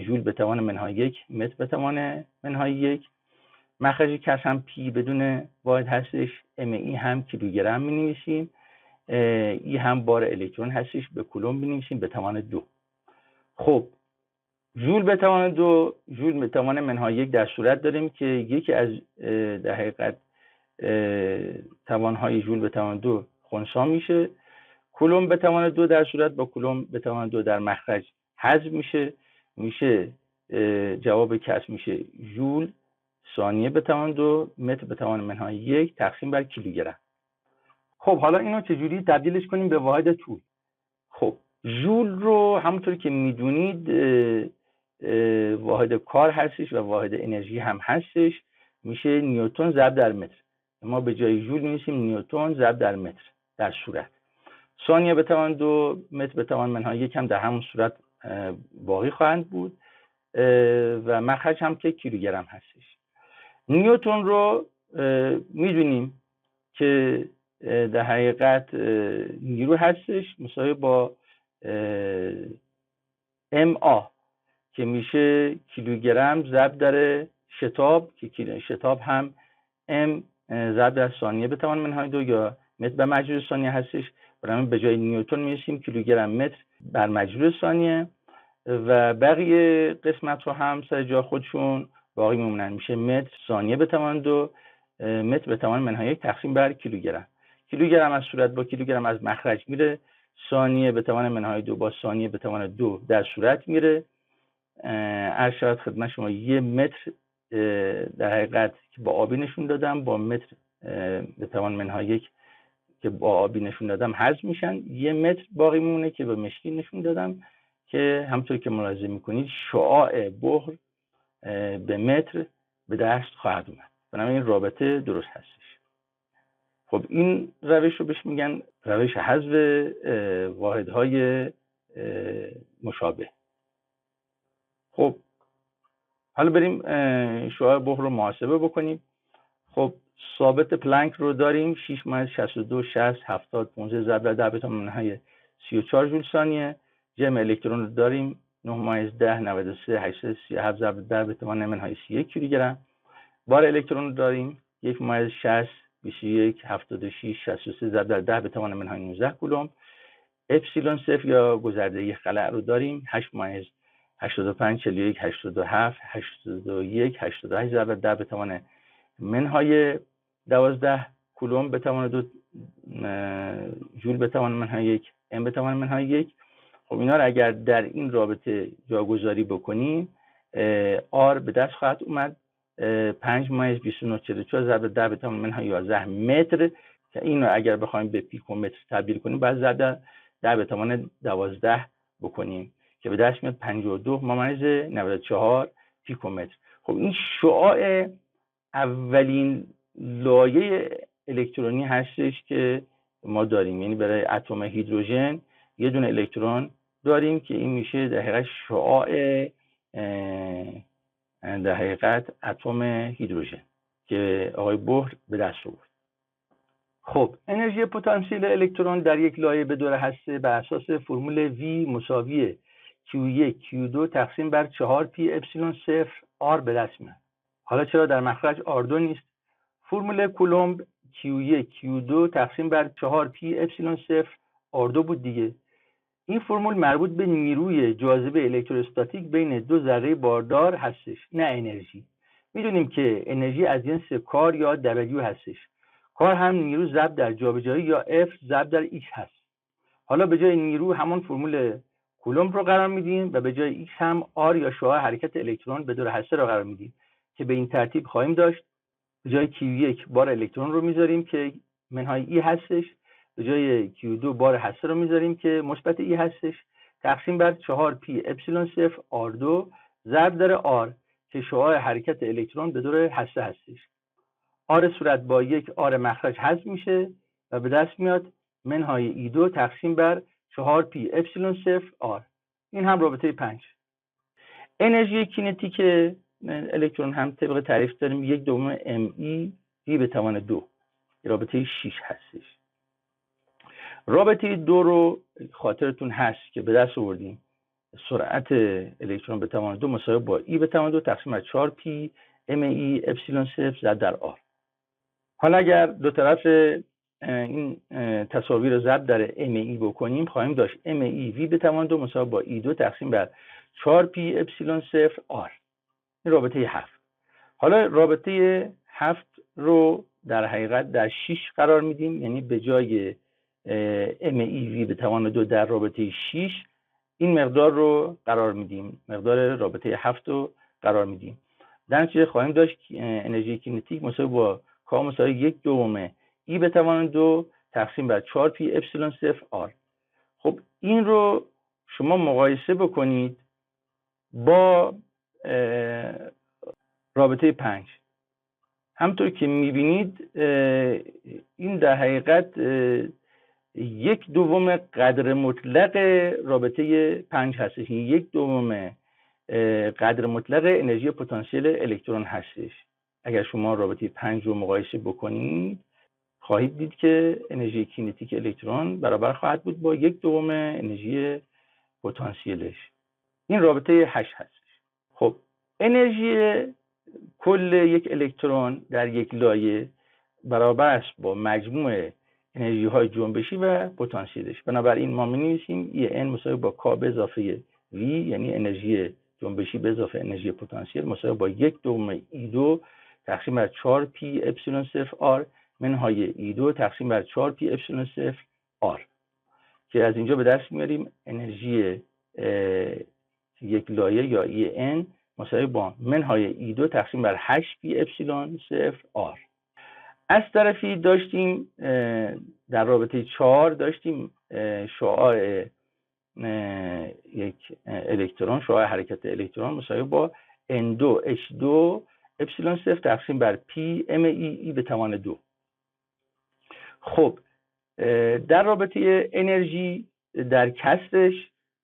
جول به توان منهای 1 متر به توان منهای 1. مخرج کس هم پی بدون واحد هستش، ام ای هم کیلوگرم می نویسیم، ای هم بار الکترون هستش، به کولوم می نویسیم به توان 2. خب جول به توان 2 جول به توان منهای 1 در صورت داریم که یکی از در حقیقت توانهای جول به توان 2 خنثی میشه. کولوم به توان 2 در صورت با کولوم به توان 2 در مخرج حذف میشه جواب کس میشه جول ثانیه به توان 2 متر به توان منهای 1 تقسیم بر کیلوگرم. خب حالا اینو چجوری تبدیلش کنیم به واحد طول؟ خب جول رو همونطوری که میدونید واحد کار هستش و واحد انرژی هم هستش، میشه نیوتن ضرب در متر. ما به جای جول می‌نویسیم نیوتن ضرب در متر در صورت. ثانیه به توان 2 متر به توان منهای 1 هم در همون صورت باقی خواهند بود و مخرج هم که کیلوگرم هستش. نیوتن رو میدونیم که در حقیقت نیرو هستش مساوی با ام آ که میشه کیلوگرم ضرب در شتاب که شتاب هم ام ضرب در ثانیه به توان منهای 2 یا متر به مجرور ثانیه هستش. برای به جای نیوتن می‌نویسیم کیلوگرم متر بر مجرور ثانیه و بقیه قسمت رو هم سر جا خودشون باقی میمونن، میشه متر ثانیه به توان 2 متر به توان منهای 1 تقسیم بر کیلوگرم. کیلوگرم از صورت با کیلوگرم از مخرج میره، ثانیه به توان منهای 2 با ثانیه به توان 2 در صورت میره. عرض شود خدمت شما 1 متر در حقیقت که با آبی نشون دادم با متر به توان منهای 1 که با آبی نشون دادم حذف میشن، 1 متر باقی میمونه که با مشکی نشون دادم که همونطور که ملاحظه میکنید شعاع بحر به متر به دست خواهد اومد. بنابراین این رابطه درست هستش. خب این روش رو بهش میگن روش حذف واحدهای مشابه. خب حالا بریم شعاع بحر رو محاسبه بکنیم. خب ثابت پلانک رو داریم 6 - 62 60 70 15 ضرب در 10 به توان منهای 34 جول ثانیه. جمع الکترون رو داریم 9 - 10 93 837 ضرب در 10 به توان منهای 31 کیلوگرم. بار الکترون رو داریم 1 - 60 21 76 63 ضرب در 10 به توان منهای 19 کولوم. اپسیلون صفر یا گذردگی خلأ رو داریم 8 - 85 41 87 81 88 ضرب در 10 به توان منهای 12 کولوم به توان 2 جول به توان منهای 1 ام به توان منهای 1. خب اینا رو اگر در این رابطه جاگذاری بکنیم آر به دست خواهد اومد 5 - 29 44 ضرب 10 به توان منهای 11 متر که این رو اگر بخوایم به پیکومتر تبدیل کنیم باید ضرب در 10 به توان 12 بکنیم که به دست میاد 52/94 پیکومتر. خب این شعاع اولین لایه الکترونی هستش که ما داریم، یعنی برای اتم هیدروژن یه دونه الکترون داریم که این میشه در حقیقت شعاع در حقیقت اتم هیدروژن که آقای بحر به دست آورد. خب انرژی پتانسیل الکترون در یک لایه به دور هسته بر اساس فرمول V مساوی Q1 Q2 تقسیم بر 4P اپسیلون صفر R به دست میاد. حالا چرا در مخرج R2 نیست؟ فرمول کولومب Q1 Q2 تقسیم بر 4P اپسیلون صفر R2 بود دیگه. این فرمول مربوط به نیروی جاذبه الکتروستاتیک بین دو ذره باردار هستش، نه انرژی. میدونیم که انرژی از جنس کار یا W هستش. کار هم نیرو ضرب در جابجایی یا F ضرب در X هست. حالا به جای نیرو همون فرمول کولومب رو قرار میدیم و به جای X هم R یا شعاع حرکت الکترون به دور هسته رو قرار میدیم که به این ترتیب خواهیم داشت. به جای Q1 بار الکترون رو میذاریم که منهای E هستش، به جای Q2 بار هسته رو میذاریم که مثبت E هستش، تقسیم بر 4P اپسیلون صفر R2 ضرب در R که شعاع حرکت الکترون به دور هسته هستش. R صورت با یک R مخرج حذف میشه و به دست میاد منهای ای 2 تقسیم بر 4 پی اپسیلون صفر آر. این هم رابطه 5. انرژی کینتیک الکترون هم طبق تعریف داریم 1/2 ام ای به توان 2. رابطه 6 هستش. رابطه 2 رو خاطرتون هست که به دست آوردیم سرعت الکترون به توان 2 مساوی با ای به توان 2 تقسیم بر 4 پی ام ای اپسیلون صفر ضرب در آر. حالا اگر دو طرف این تساوی رو ضرب در ام ای بکنیم خواهیم داشت ام ای وی به توان 2 مساوی با ای 2 تقسیم بر 4 پی اپسیلون صفر آر. این رابطه 7. حالا رابطه 7 رو در حقیقت در 6 قرار میدیم، یعنی به جای ام ای وی به توان 2 در رابطه 6 این مقدار رو قرار میدیم، مقدار رابطه 7 رو قرار میدیم. در نتیجه خواهیم داشت انرژی کینتیک مساوی با کا مساوی 1/2 ای به توان 2 تقسیم بر 4 پی اپسیلون صفر آر. خب این رو شما مقایسه بکنید با رابطه 5. همطور که میبینید این در حقیقت 1/2 قدر مطلق رابطه 5 هستش. 1/2 قدر مطلق انرژی پتانسیل الکترون هستش. اگر شما رابطه 5 رو مقایسه بکنید خواهید دید که انرژی کینتیک الکترون برابر خواهد بود با 1/2 انرژی پتانسیلش. این رابطه 8 هستش. خب انرژی کل یک الکترون در یک لایه برابر است با مجموع انرژی های جنبشی و پتانسیلش. بنابراین ما می‌نویسیم ای ان مساوی با کا به اضافه وی، یعنی انرژی جنبشی به اضافه انرژی پتانسیل مساوی با 1/2 ای 2 تقسیم بر 4 پی اپسیلون صفر آر منهای ای 2 تقسیم بر 4 پی اپسیلون صفر آر، که از اینجا به دست میاریم انرژی یک لایه یا ای ان مساوی با منهای ای 2 تقسیم بر 8 پی اپسیلون صفر آر. از طرفی داشتیم در رابطه 4 داشتیم شعاع یک الکترون، شعاع حرکت الکترون مساوی با N2H2 اپسیلون صفر تقسیم بر پی ام ای به توان 2. خب در رابطه انرژی در کسرش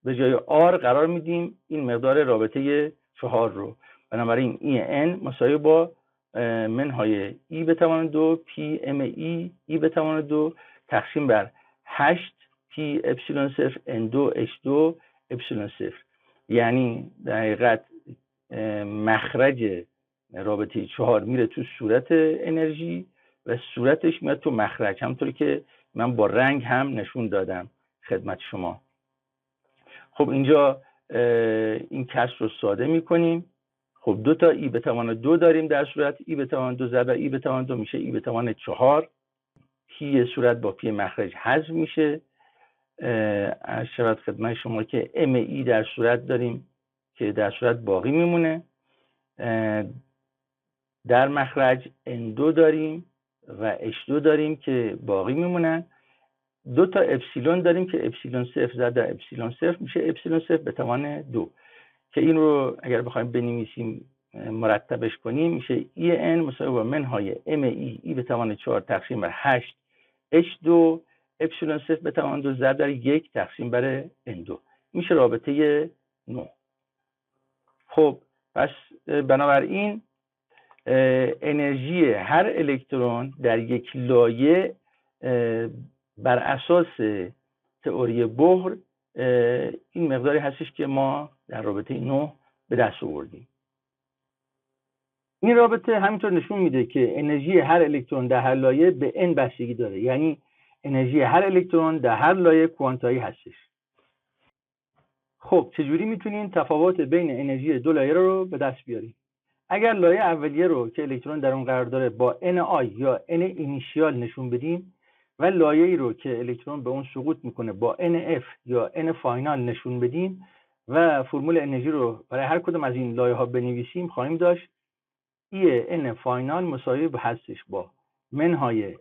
به جای آر قرار میدیم این مقدار رابطه 4 رو. بنابراین ای ان مساوی با منهای ای به توان 2 پی ام ای به توان 2 تقسیم بر 8 پی اپسیلون صفر N2H2 اپسیلون صفر. یعنی در حقیقت مخرج رابطه 4 میره تو صورت انرژی و صورتش میاد تو مخرج، همونطوری که من با رنگ هم نشون دادم خدمت شما. خب اینجا این کسر رو ساده میکنیم. خب 2 تا ای به توان 2 داریم در صورت ای به توان 2 ضرب ای به توان 2 میشه ای به توان 4. پی صورت با پی مخرج حذف میشه. از شود خدمت شما که ام ای در صورت داریم که در صورت باقی میمونه. در مخرج N2 داریم و H2 داریم که باقی میمونن. 2 تا اپسیلون داریم که اپسیلون صفر ضرب در اپسیلون صفر میشه اپسیلون صفر به توان 2، که این رو اگر بخوایم بنویسیم مرتبش کنیم میشه ای ان مساوی با منهای ام ای به توان 4 تقسیم بر 8 H2 اپسیلون صفر به توان 2 ضرب در 1 تقسیم بر N2 میشه رابطه 9. خب پس بنابراین انرژی هر الکترون در یک لایه بر اساس تئوری بوهر این مقداری هستش که ما در رابطه 9 به دست آوردیم. این رابطه همینطور نشون میده که انرژی هر الکترون در هر لایه به n بستگی داره، یعنی انرژی هر الکترون در هر لایه کوانتایی هستش. خب چجوری میتونیم تفاوت بین انرژی دو لایه رو به دست بیاریم؟ اگر لایه اولیه رو که الکترون در اون قرار داره با n آی یا n اینیشیال نشون بدیم و لایه‌ای رو که الکترون به اون سقوط میکنه با n f یا n فاینال نشون بدیم و فرمول انرژی رو برای هر کدوم از این لایه ها بنویسیم، خواهیم داشت ای n فاینال مساوی به هستش با منهای m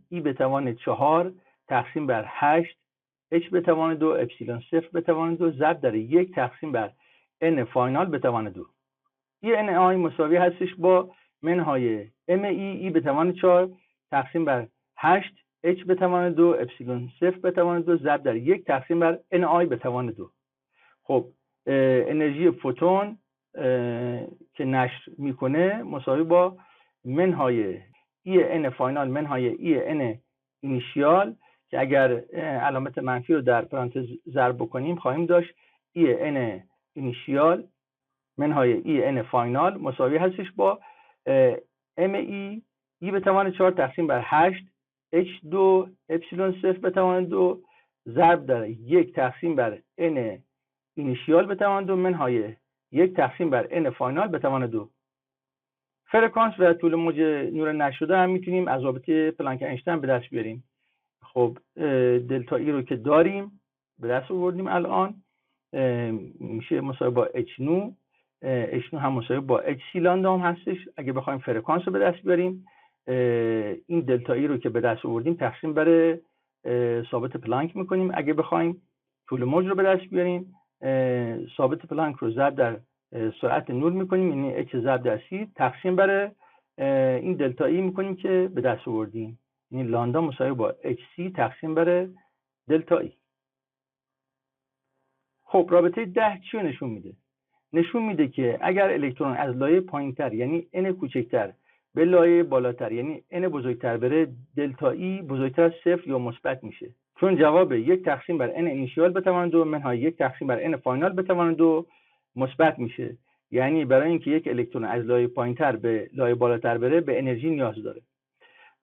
ای به توان 4 تقسیم بر 8 h به توان 2 اپسیلون صفر به توان 2 ضرب در 1 تقسیم بر n فاینال به توان 2. ای n آی مساوی هستش با منهای m ای به توان 4 تقسیم بر 8 h به توان 2 اپسیلون 0 به توان 2 ضرب در 1 تقسیم بر n به توان 2. خب انرژی فوتون که نشر میکنه مساوی با منهای ای n فاینال منهای ای n اینیشیال که اگر علامت منفی رو در پرانتز ضرب بکنیم خواهیم داشت ای n اینیشیال منهای ای n فاینال مساوی هستش با ام ای به توان 4 تقسیم بر 8 h2 اپسیلون 0 به توان 2 ضرب در 1 تقسیم بر n اینیشیال به توان 2 منهای 1 تقسیم بر n فاینال به توان 2. فرکانس و طول موج نور نشر شده هم میتونیم از رابطه پلانک اینشتین به دست بیاریم. خب دلتا ای رو که داریم به دست آوردیم الان میشه مساوی با h نو هم مساوی با h سی لاندام هستش. اگه بخوایم فرکانس رو به دست بیاریم این دلتا ای رو که به دست آوردیم تقسیم بر ثابت پلانک میکنیم. اگه بخوایم طول موج رو به دست بیاریم ثابت پلانک رو ضرب در سرعت نور میکنیم، یعنی h ضرب در c تقسیم بر این دلتا ای میکنیم که به دست آوردیم، یعنی لامدا مساوی با hc تقسیم بر دلتا ای. خب رابطه 10 چی نشون میده؟ نشون میده که اگر الکترون از لایه پایینتر یعنی n کوچکتر به لایه بالاتر یعنی n بزرگتر بره دلتا ای بزرگتر از 0 یا مثبت میشه، چون جواب 1 تقسیم بر n اینیشیال به توان 2 منهای 1 تقسیم بر n فاینال به توان 2 مثبت میشه. یعنی برای اینکه یک الکترون از لایه پایینتر به لایه بالاتر بره به انرژی نیاز داره.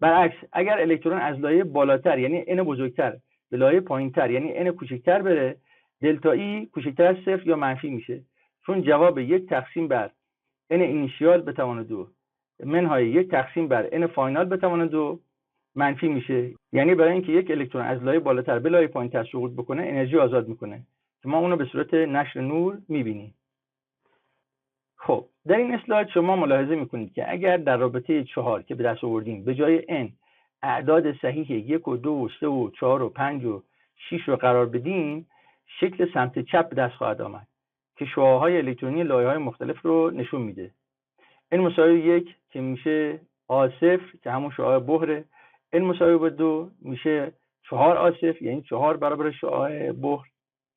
برعکس اگر الکترون از لایه بالاتر یعنی n بزرگتر به لایه پایینتر یعنی n کوچکتر بره دلتا ای کوچکتر از 0 یا منفی میشه، چون جواب 1 تقسیم بر n اینیشیال به توان 2 منهای 1 تقسیم بر n فاینال به توان 2 منفی میشه. یعنی برای اینکه یک الکترون از لایه بالاتر به لایه پایینتر سقوط بکنه انرژی آزاد میکنه که ما اونو به صورت نشر نور میبینیم. خب در این اسلاید شما ملاحظه میکنید که اگر در رابطه 4 که به دست آوردیم به جای n اعداد صحیح 1 و 2 و 3 و 4 و 5 و 6 رو قرار بدیم شکل سمت چپ به دست خواهد آمد که شعاعهای الکترونی لایه‌های مختلف رو نشون میده. n مساوی 1 که میشه A0 که همون شعاع بحره، n مساوی با 2 میشه 4 A0 یعنی 4 برابر شعاع بحر،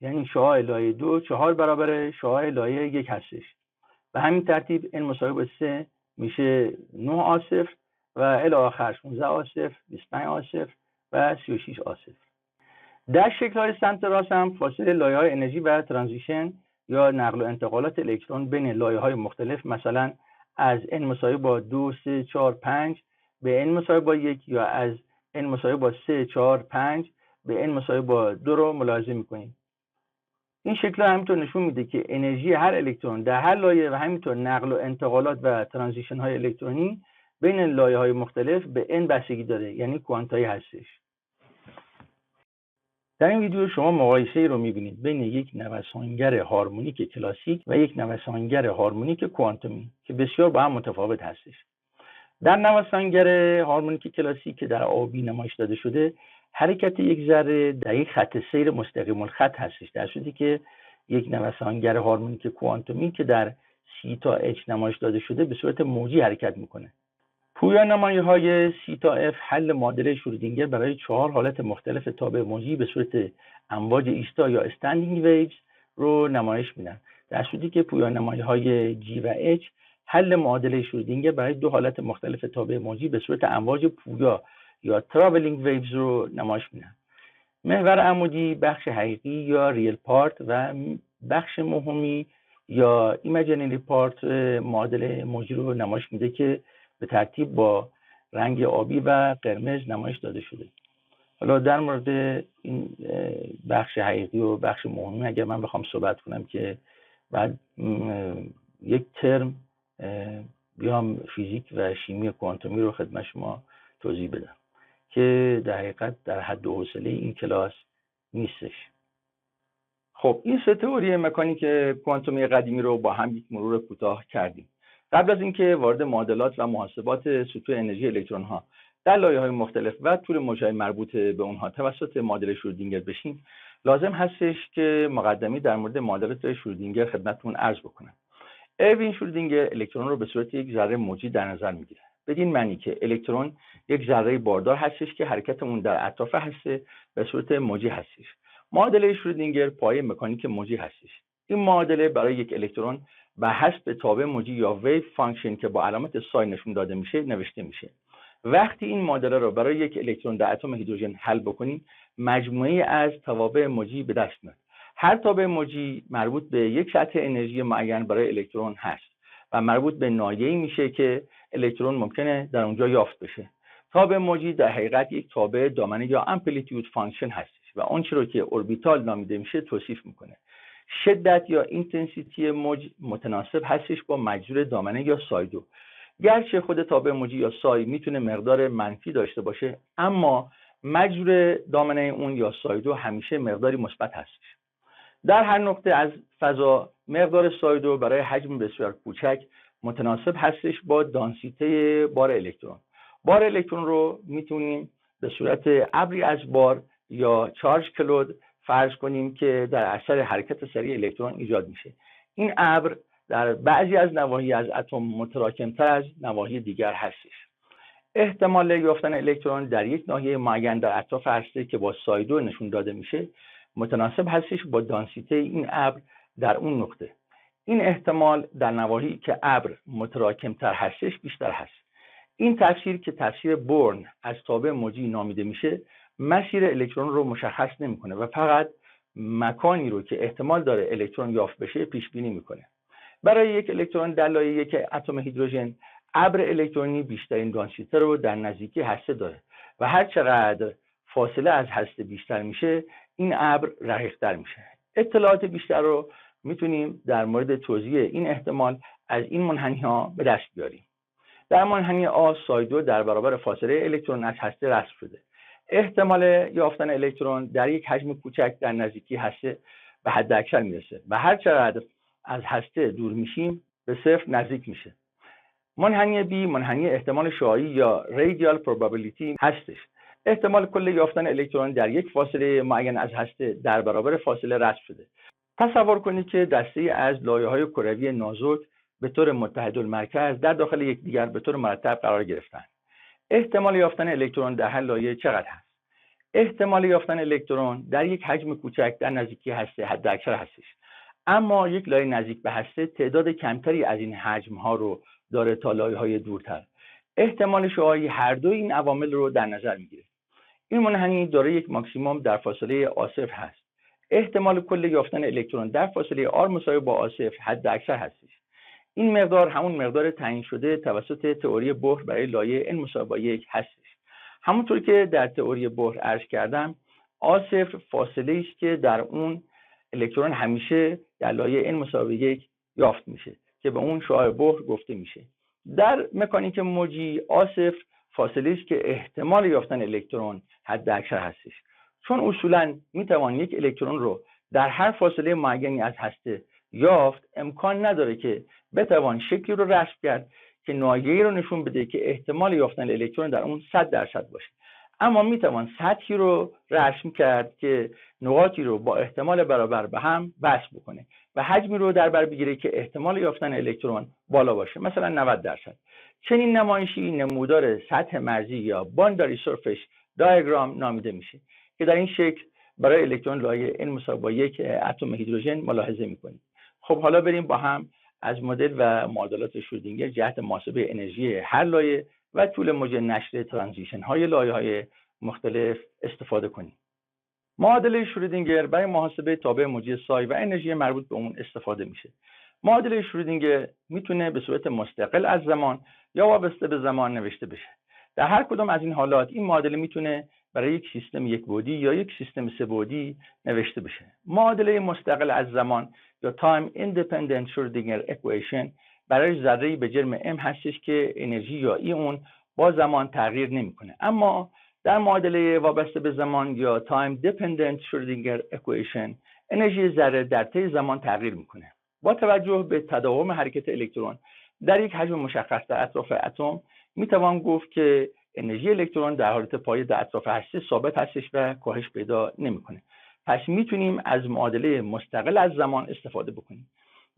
یعنی شعاع لایه 2 4 برابر شعاع لایه 1 هستش. به همین ترتیب n مساوی با 3 میشه 9 A0 و الی آخر 16 A0 25 A0 و 36 A0. در شکل‌های سمت راست هم فاصله لایه‌های انرژی و ترانزیشن یا نقل و انتقالات الکترون بین لایه‌های مختلف مثلا از n مساوی با 2 3 4 5 به n مساوی با 1 یا از n مساوی با 3 4 5 به n مساوی با 2 رو ملاحظه می‌کنیم. این شکل همینطور نشون میده که انرژی هر الکترون در هر لایه و همینطور نقل و انتقالات و ترانزیشن های الکترونی بین لایه های مختلف به n بستگی داره، یعنی کوانتایی هستش. در این ویدیو شما مقایسه رو میبینید بین یک نوسانگر هارمونیک کلاسیک و یک نوسانگر هارمونیک کوانتومی که بسیار با هم متفاوت هستش. در نوسانگر هارمونیک کلاسیک که در آبی نمایش داده شده حرکت یک ذره در یک خط سیر مستقیم الخط هستش، در صورتی که یک نوسانگر هارمونیک کوانتومی که در سی تا اچ نمایش داده شده به صورت موجی حرکت میکنه. پویانمایی‌های سی تا اف حل معادله شرودینگر برای 4 حالت مختلف تابع موجی به صورت امواج ایستا یا استندینگ ویوز رو نمایش میدن، در صورتی که پویانمایی‌های جی و اچ حل معادله شرودینگر برای 2 حالت مختلف تابع موجی به صورت امواج پویا یا تراولینگ ویوز رو نمایش میدن. محور عمودی بخش حقیقی یا ریل پارت و بخش موهومی یا ایمیجینری پارت معادله موجی رو نمایش میده که به ترتیب با رنگ آبی و قرمز نمایش داده شده. حالا در مورد این بخش حقیقی و بخش موهومی اگر من بخوام صحبت کنم که بعد یک ترم بیام فیزیک و شیمی کوانتومی رو خدمت شما توضیح بدم که در حقیقت در حد و حوصله این کلاس نیستش. خب این سه تئوری مکانیک کوانتومی قدیمی رو با هم یک مرور کوتاه کردیم. قبل از اینکه وارد معادلات و محاسبات سطوح انرژی الکترون ها در لایه‌های مختلف و طول موج‌های مربوط به اونها توسط معادله شرودینگر بشیم، لازم هستش که مقدمی در مورد معادلات شرودینگر خدمتتون عرض بکنم. اروین شرودینگر الکترون رو به صورت یک ذره موجی در نظر میگیره. بدین معنی که الکترون یک ذره باردار هستش که حرکت اون در اطراف هسته به صورت موجی هستش. معادله شرودینگر پایه مکانیک موجی هستش. این معادله برای یک الکترون به حسب تابع موجی یا ویو فانکشن که با علامت سای نشون داده میشه نوشته میشه. وقتی این معادله رو برای یک الکترون در اتم هیدروژن حل بکنیم، مجموعه از توابع موجی به دست میاد. هر تابع موجی مربوط به یک سطح انرژی معین برای الکترون هست و مربوط به ناحیه‌ای میشه که الکترون ممکنه در اونجا یافت بشه. تابع موجی در حقیقت یک تابع دامنه یا امپلیتیود فانکشن هستش و اون چیزی رو که اوربیتال نامیده میشه توصیف میکنه. شدت یا اینتنسیتی موج متناسب هستش با مجذور دامنه یا سایدو. گرچه خود تابع موجی یا سای میتونه مقدار منفی داشته باشه، اما مجذور دامنه اون یا سایدو همیشه مقداری مثبت هستش. در هر نقطه از فضا مقدار سایدو برای حجم بسیار کوچک متناسب هستش با دانسیته بار الکترون. بار الکترون رو میتونیم به صورت ابری از بار یا چارج کلود فرض کنیم که در اثر حرکت سریع الکترون ایجاد میشه. این ابر در بعضی از نواحی از اتم متراکمتر از نواحی دیگر هستش. احتمال یافتن الکترون در یک ناحیه معین در اطراف هسته که با سایدو نشون داده میشه متناسب هستش با دانسیته این ابر در اون نقطه. این احتمال در نواحی که ابر متراکمتر هستش بیشتر هست. این تفسیر که تفسیر بورن از تابع موجی نامیده میشه، مسیر الکترون رو مشخص نمیکنه و فقط مکانی رو که احتمال داره الکترون یافت بشه پیش بینی میکنه. برای یک الکترون در لایه یک اتم هیدروژن، ابر الکترونی بیشترین دانسیته رو در نزدیکی هسته داره و هر چقدر فاصله از هسته بیشتر میشه، این ابر رقیق‌تر میشه. اطلاعات بیشتر رو میتونیم در مورد توضیح این احتمال از این منحنی ها به دست بیاریم. در منحنی آ سایدو در برابر فاصله الکترون از هسته رسم شده. احتمال یافتن الکترون در یک حجم کوچک در نزدیکی هسته به حد اکثر میرسه و هر چقدر از هسته دور میشیم به صفر نزدیک میشه. منحنی بی منحنی احتمال شعاعی یا radial probability هستش. احتمال کل یافتن الکترون در یک فاصله معین از هسته در برابر فاصله رسم شده. تصور کنید که دسته از لایه‌های کروی نازک به طور متحدالمرکز در داخل یکدیگر به طور مرتب قرار گرفتند. احتمال یافتن الکترون در هر لایه چقدر هست؟ احتمال یافتن الکترون در یک حجم کوچک در نزدیکی هسته حداکثر هستش. اما یک لایه نزدیک به هسته تعداد کمتری از این حجم ها رو داره تا لایه‌های دورتر. احتمال شعاعی هر دو این عوامل رو در نظر میگیره. این منحنی داره یک ماکسیموم در فاصله آ0 هست. احتمال کل یافتن الکترون در فاصله آر مساوی با آ0 حد اکثر هستش. این مقدار همون مقدار تعیین شده توسط تئوری بوهر برای لایه n مساوی با 1 هستش. همونطور که در تئوری بوهر عرض کردم، آ0 فاصله است که در اون الکترون همیشه در لایه n مساوی 1 یافت میشه که به اون شعاع بوهر گفته میشه. در مکانیک موجی آ0 فاصله است که احتمال یافتن الکترون حد اکثر هستش. چون اصولاً میتوان یک الکترون رو در هر فاصله معینی از هسته یافت، امکان نداره که بتوان شکلی رو رسم کرد که ناحیه‌ای رو نشون بده که احتمال یافتن الکترون در اون 100% باشه. اما میتوان سطحی رو رسم کرد که نقاطی رو با احتمال برابر به هم وصل بکنه و حجمی رو در بر بگیره که احتمال یافتن الکترون بالا باشه، مثلا 90%. چنین نمایشی نمودار سطح مرزی یا بانداری سرفیس دیاگرام نامیده میشه که در این شکل برای الکترون لایه n مساوی با 1 اتم هیدروژن ملاحظه میکنیم. خب حالا بریم با هم از مدل و معادلات شرودینگر جهت محاسبه انرژی هر لایه و طول موج نشر ترانزیشن های لایه های مختلف استفاده کنیم. معادله شرودینگر برای محاسبه تابع موجی سای و انرژی مربوط به اون استفاده میشه. معادله شرودینگر میتونه به صورت مستقل از زمان یا وابسته به زمان نوشته بشه. در هر کدام از این حالات این معادله میتونه برای یک سیستم یک بعدی یا یک سیستم سه بعدی نوشته بشه. معادله مستقل از زمان یا Time Independent Schrödinger Equation برای ذره‌ای به جرم M هستش که انرژی یا ای اون با زمان تغییر نمیکنه. اما در معادله وابسته به زمان یا Time Dependent Schrödinger Equation انرژی ذره در طی زمان تغییر میکنه. با توجه به تداوم حرکت الکترون در یک حجم مشخص در اطراف اتم میتوان گفت که انرژی الکترون در حالت پایه در اطراف هسته ثابت هستش و کاهش پیدا نمیکنه. پس میتونیم از معادله مستقل از زمان استفاده بکنیم.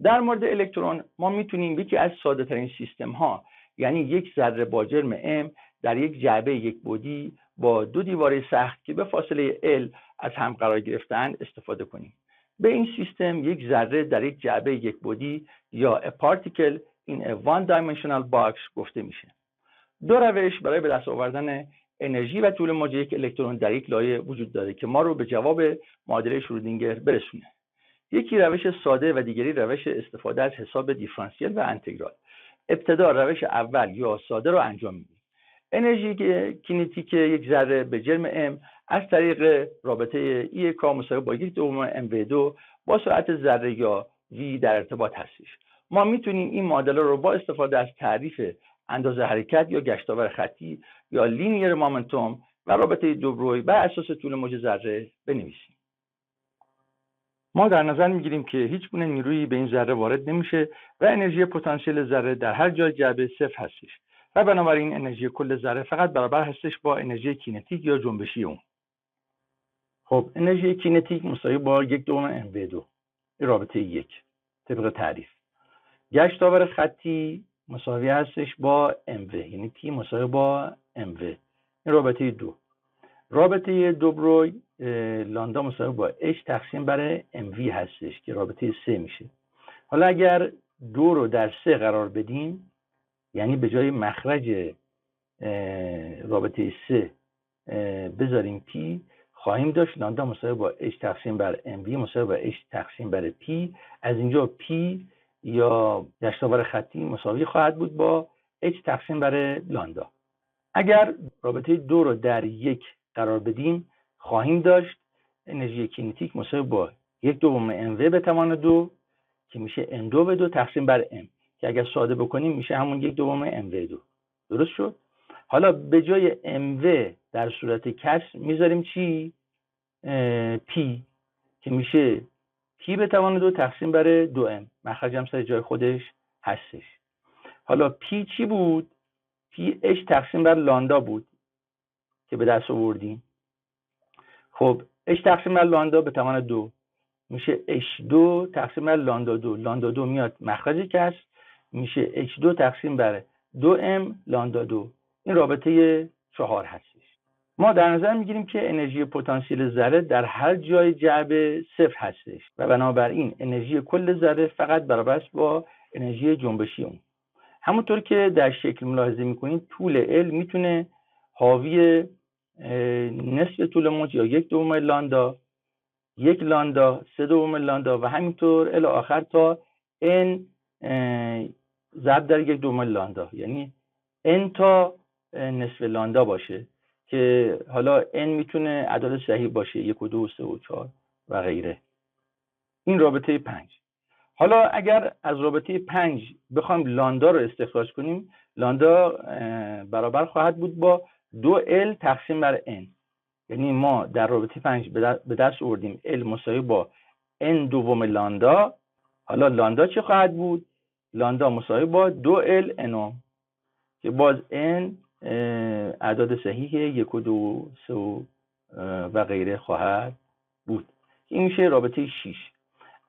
در مورد الکترون ما میتونیم یکی از ساده ترین سیستم ها یعنی یک ذره با جرم m در یک جعبه یک بعدی با دو دیواره سخت که به فاصله L از هم قرار گرفتند استفاده کنیم. به این سیستم یک ذره در یک جعبه یک بعدی یا a particle in a one-dimensional box گفته میشه. دو روش برای به دست آوردن انرژی و طول موج یک الکترون در یک لایه وجود داره که ما رو به جواب معادله شرودینگر برسونه. یکی روش ساده و دیگری روش استفاده از حساب دیفرانسیل و انتگرال. ابتدا روش اول یا ساده رو انجام میدیم. انرژی کینتیک یک ذره به جرم m از طریق رابطه E مساوی با 1/2 mv2 با سرعت ذره یا v در ارتباط هستش. ما میتونیم این معادله رو با استفاده از تعریف اندازه حرکت یا گشتاور خطی یا لینیر مومنتوم و رابطه دوبروی بر اساس طول موج ذره بنویسیم. ما در نظر میگیریم که هیچ گونه نیرویی به این ذره وارد نمیشه و انرژی پتانسیل ذره در هر جای جعبه صفر هستش و بنابراین انرژی کل ذره فقط برابر هستش با انرژی کینتیک یا جنبشی اون. خب انرژی کینتیک مساوی با 1/2 mv2 این رابطه 1 طبق تعریف. گشتاور خطی مساوی هستش با mv یعنی t مساوی با mv این رابطه 2. رابطه دوبروی لاندا مساوی با h تقسیم بر mv هستش که رابطه 3 میشه. حالا اگر 2 رو در 3 قرار بدیم یعنی به جای مخرج رابطه 3 بذاریم p خواهیم داشت لاندا مساوی با h تقسیم بر mv مساوی با h تقسیم بر p. از اینجا p یا گشتاور خطی مساوی خواهد بود با h تقسیم بر لاندا. اگر رابطه 2 رو در 1 قرار بدیم خواهیم داشت انرژی کینتیک مساوی با 1/2 mv به توان 2 که میشه n2 تقسیم بر m که اگر ساده بکنیم میشه همون 1/2 mv2. درست شد؟ حالا به جای mv در صورت کسر میذاریم چی؟ p که میشه p به توان 2 تقسیم بر 2m. مخرج هم سر جای خودش هستش. حالا p چی بود؟ p h تقسیم بر لاندا بود که به دست آوردیم. خب h تقسیم بر لاندا به توان 2 میشه h2 تقسیم بر لاندا 2. لاندا 2 میاد مخرج کسر میشه h2 تقسیم بر 2m لاندا 2. این رابطه 4 هستش. ما در نظر میگیریم که انرژی پتانسیل ذره در هر جای جعبه صفر هستش و بنابراین انرژی کل ذره فقط برابر است با انرژی جنبشی اون. همونطور که در شکل ملاحظه میکنید طول L میتونه حاوی نصف طول موج یا 1/2 لاندا، 1 لاندا، 3/2 لاندا و همینطور الی آخر تا n ضرب در 1/2 لاندا یعنی n تا نصف لاندا باشه که حالا n میتونه اعداد صحیح باشه 1 و 2 و 3 و 4 و غیره. این رابطه 5. حالا اگر از رابطه 5 بخوایم لاندا رو استخراج کنیم لاندا برابر خواهد بود با 2L تقسیم بر n. یعنی ما در رابطه 5 به دست آوردیم L مساوی با n دوم لاندا. حالا لاندا چه خواهد بود؟ لاندا مساوی با 2L n که باز n اعداد صحیح 1 و 2 و 3 و غیره خواهد بود. این میشه رابطه 6.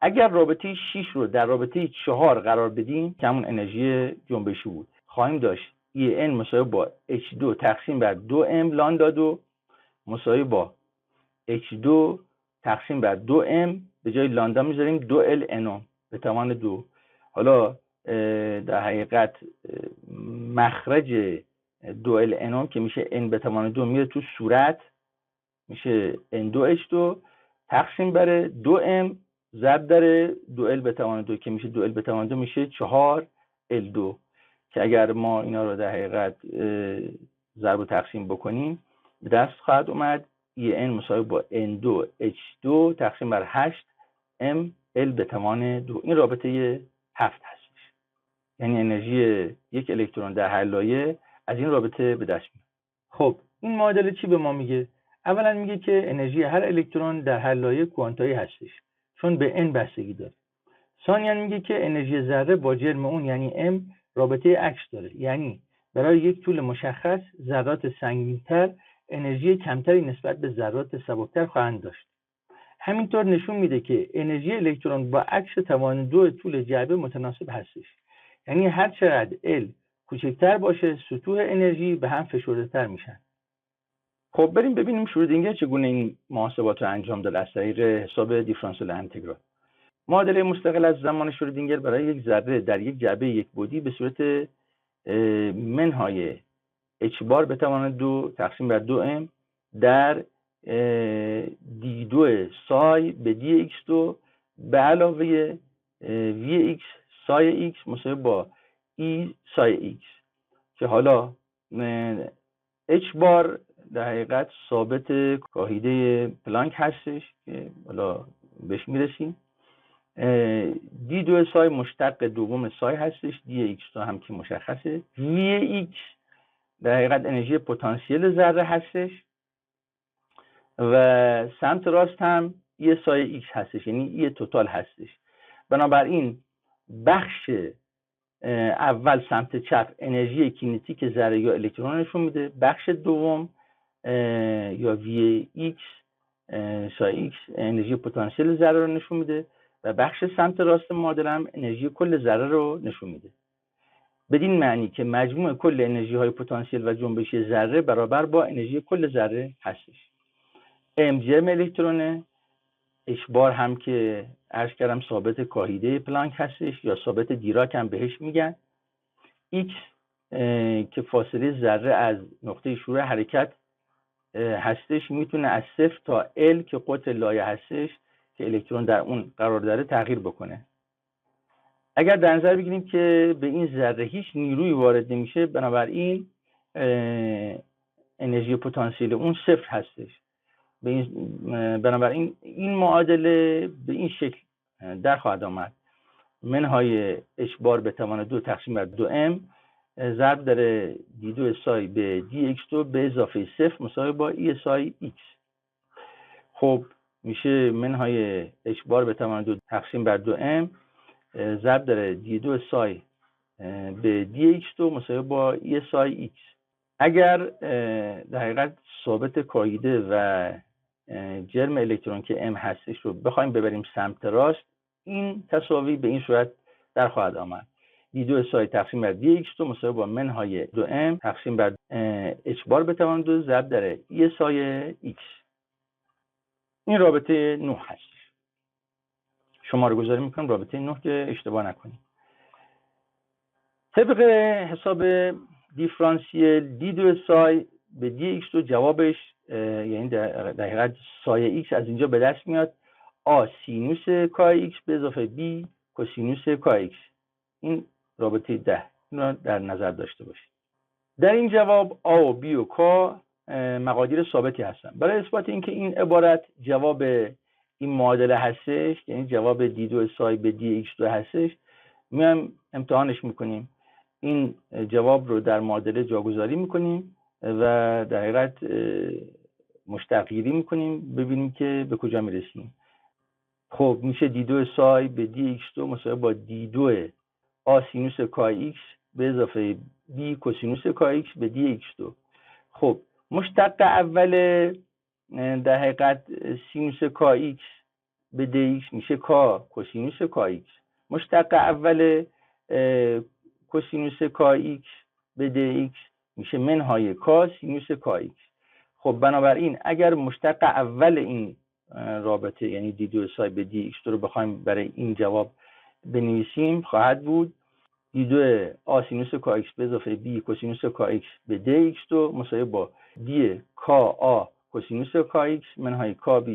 اگر رابطه 6 رو در رابطه 4 قرار بدیم که همون انرژی جنبشی بود خواهیم داشت E n مساوی با h2 تقسیم بر 2m لاندا 2 مساوی با h2 تقسیم بر 2m به جای لاندا میذاریم 2l n به توان 2. حالا در حقیقت مخرج 2l n که میشه n به توان 2 میره تو صورت میشه n2h2 تقسیم بر 2m ضرب در 2l به توان 2 که میشه 2l به توان 2 میشه 4l2 که اگر ما اینا رو در حقیقت ضرب و تقسیم بکنیم به دست خواهد اومد E n مساوی با n2h2 تقسیم بر 8m l به توان 2. این رابطه 7 هستش. یعنی انرژی یک الکترون در هر لایه از این رابطه به دست میاد. خب این معادله چی به ما میگه؟ اولا میگه که انرژی هر الکترون در هر لایه کوانتایی هستش چون به n بستگی داره. ثانیاً میگه که انرژی ذره با جرم اون یعنی m رابطه عکس داره. یعنی برای یک طول مشخص ذرات سنگین‌تر انرژی کمتری نسبت به ذرات سبکتر خواهند داشت. همینطور نشون میده که انرژی الکترون با عکس توان 2 طول جعبه متناسب هستش. یعنی هر چقدر L کوچکتر باشه سطوح انرژی به هم فشرده تر میشن. خب بریم ببینیم شرودینگر چگونه این محاسبات رو انجام داد از طریق حساب دیفرانسیل انتگرال. معادله مستقل از زمان شرودینگر برای یک ذره در یک جعبه یک بعدی به صورت منهای h بار به توان 2 تقسیم بر 2m در d2 سای به dx2 به علاوه vx سای x مساوی با e سای x که حالا h بار در حقیقت ثابت کاهیده پلانک هستش که حالا بهش میرسیم. d2 سای مشتق دوم سای هستش، dx2 هم که مشخصه. vx در حقیقت انرژی پتانسیل ذره هستش و سمت راست هم یه سایه x هستش، یعنی یه توتال هستش. بنابراین بخش اول سمت چپ انرژی کینتیک ذره یا الکترون نشون میده، بخش دوم یا vx سایه x انرژی پتانسیل ذره رو نشون میده و بخش سمت راست معادله هم انرژی کل ذره رو نشون میده. بدین معنی که مجموع کل انرژی های پتانسیل و جنبشی ذره برابر با انرژی کل ذره هستش. ام جرم الکترونه، اچ بار هم که عرض کردم ثابت کاهیده پلانک هستش یا ثابت دیراک هم بهش میگن. ایکس که فاصله ذره از نقطه شروع حرکت هستش، میتونه از 0 تا ال که قطر لایه هستش که الکترون در اون قرار داره تغییر بکنه. اگر در نظر بگیریم که به این ذره هیچ نیروی وارد نمیشه، بنابراین انرژی پتانسیل اون 0 هستش. بنابراین این معادله به این شکل در خواهد آمد: منهای h بار به توان 2 تقسیم بر 2m ضرب در d2 سای به dx2 به اضافه 0 مساوی با e سای x. خب میشه منهای h بار به توان 2 تقسیم بر 2m ضرب در d2 سای به dx2 مساوی با e سای x. اگر در حقیقت ثابت کاهیده و جرم الکترون که m هستش رو بخوایم ببریم سمت راست، این تساوی به این صورت در خواهد آمد: d2 سای تقسیم بر dx2 مساوی با منهای 2m تقسیم بر h بار به توان 2 ضرب در e سای x. این رابطه 9 هست. شماره گذاری میکنم رابطه 9 که اشتباه نکنیم. طبق حساب دیفرانسیل d2 سای به dx2 جوابش یعنی در حقیقت سایه x از اینجا به دست میاد a سینوس کای x به اضافه b کوسینوس کای x. این رابطه 10 رو در نظر داشته باشید. در این جواب a و b و k مقادیر ثابتی هستن. برای اثبات اینکه این عبارت جواب این معادله هستش، یعنی جواب d2 سای به dx2 هستش، میایم امتحانش میکنیم. این جواب رو در معادله جاگذاری میکنیم و در حقیقت مشتقگیری میکنیم ببینیم که به کجا میرسیم. خب میشه d2 سای به dx2 مساوی با d2 a سینوس کای x به اضافه b کوسینوس کای x به dx2. خب مشتق اول در حقیقت سینوس کای x به dx میشه کا کوسینوس کای x. مشتق اول کوسینوس کای x به dx میشه منهای کا سینوس کای x. خب بنابراین اگر مشتق اول این رابطه یعنی d2 سای به dx2 رو بخوایم برای این جواب بنویسیم، خواهد بود d2 a سینوس کای x به اضافه b کوسینوس کای x به dx2 مساوی با d کا a کوسینوس کای x منهای کا b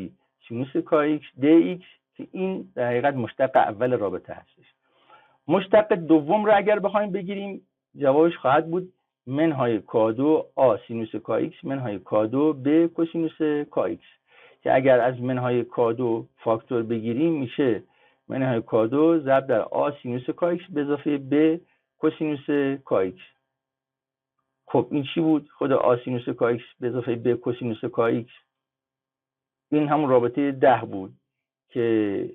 سینوس کای x dx که این در حقیقت مشتق اول رابطه هستش. مشتق دوم رو اگر بخوایم بگیریم، جوابش خواهد بود منهای کادو آ سینوس کای x منهای کادو ب کوسینوس کای x که اگر از منهای کادو فاکتور بگیریم میشه منهای کادو ضرب در آ سینوس کای x به اضافه ب کوسینوس کای x. خب این چی بود؟ خود آ سینوس کای x به اضافه ب کوسینوس کای x. این همون رابطه 10 بود که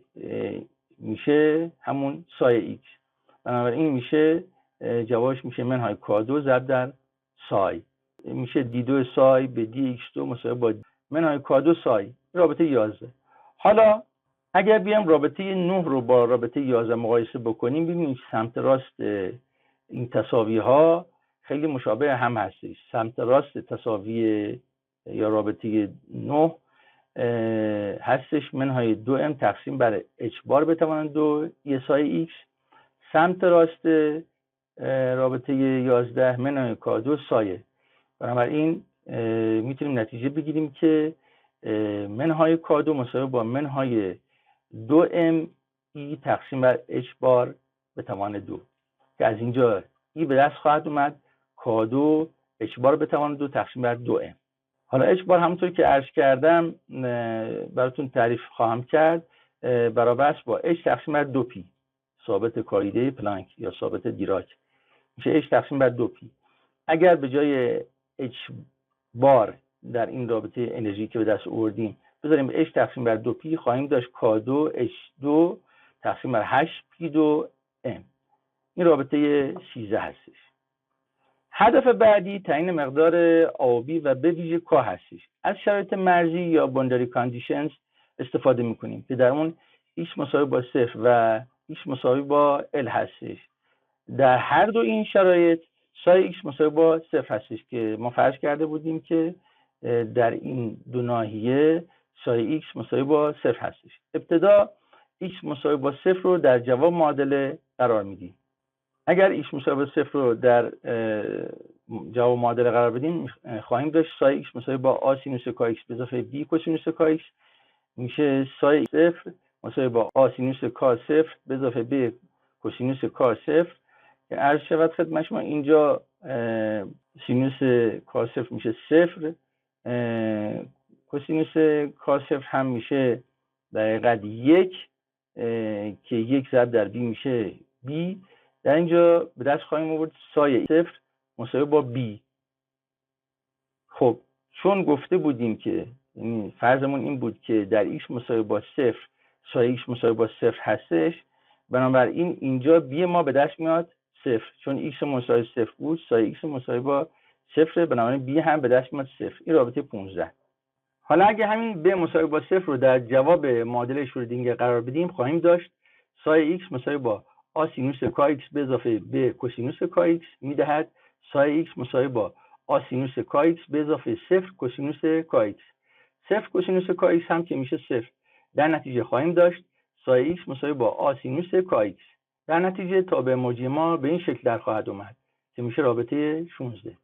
میشه همون سایه x. بنابراین میشه جوابش میشه منهای کادو ضرب در سای، میشه d2 سای به dx2 مساوی با منهای کادو سای. رابطه 11. حالا اگر بیام رابطه 9 رو با رابطه 11 مقایسه بکنیم، ببینیم سمت راست این تساوی ها خیلی مشابه هم هستش. سمت راست تساوی یا رابطه 9 هستش منهای 2m تقسیم بر h بار به توان 2 یه سایه x. سمت راست رابطه 11 منهای k2 سایه. بنابراین میتونیم نتیجه بگیریم که منهای k2 مساوی با منهای 2m ای تقسیم بر h بار به توان 2 که از اینجا ای به دست خواهد اومد k2 h بار به توان 2 تقسیم بر 2m. حالا h بار همونطور که عرض کردم براتون تعریف خواهم کرد، برابر است با h تقسیم بر 2p ثابت کایده پلانک یا ثابت دیراک، میشه h تقسیم بر 2p. اگر به جای h بار در این رابطه انرژی که به دست آوردیم بذاریم h تقسیم بر 2p، خواهیم داشت k2 h2 تقسیم بر 8p2m. این رابطه 13 هستش. هدف بعدی تعیین مقدار آبی و به ویژه کا هستش. از شرایط مرزی یا بانداری کاندیشنز استفاده میکنیم که در اون x مساوی با 0 و x مساوی با l هستش. در هر دو این شرایط سایه x مساوی با 0 هستش که ما فرض کرده بودیم که در این دو ناحیه سایه x مساوی با 0 هستش. ابتدا x مساوی با 0 رو در جواب معادله قرار میدیم. اگر x مساوی با 0 رو در جواب معادله قرار بدیم خواهیم داشت سایه x مساوی با a سینوس کا x به اضافه b کوسینوس کا x میشه سایه 0 مساوی با a سینوس کا 0 به اضافه b کوسینوس کا 0 که عرض شود خدمت شما اینجا سینوس کا 0 میشه 0، کوسینوس کا 0 هم میشه در حقیقت 1 که 1 ضرب در b میشه b. در اینجا به دست خواهیم آورد سایه 0 مساوی با b. خب چون گفته بودیم که یعنی فرضمون این بود که در x مساوی با 0 سایه x مساوی با 0 هستش، بنابراین اینجا b ما به دست میاد 0 چون x مساوی 0 بود، سایه x مساوی با 0 بنابراین b هم به دست میاد 0. این رابطه 15. حالا اگه همین b مساوی با 0 رو در جواب معادله شرودینگر قرار بدیم خواهیم داشت سایه x مساوی با a سینوس کا x به اضافه b کوسینوس کا x میدهد سایه x مساوی با a سینوس کا x به اضافه 0 کوسینوس کا x. 0 کوسینوس کا x هم که میشه 0. در نتیجه خواهیم داشت سایه x مساوی با a سینوس کا x. در نتیجه تابع موجی ما به این شکل در خواهد اومد که میشه رابطه 16.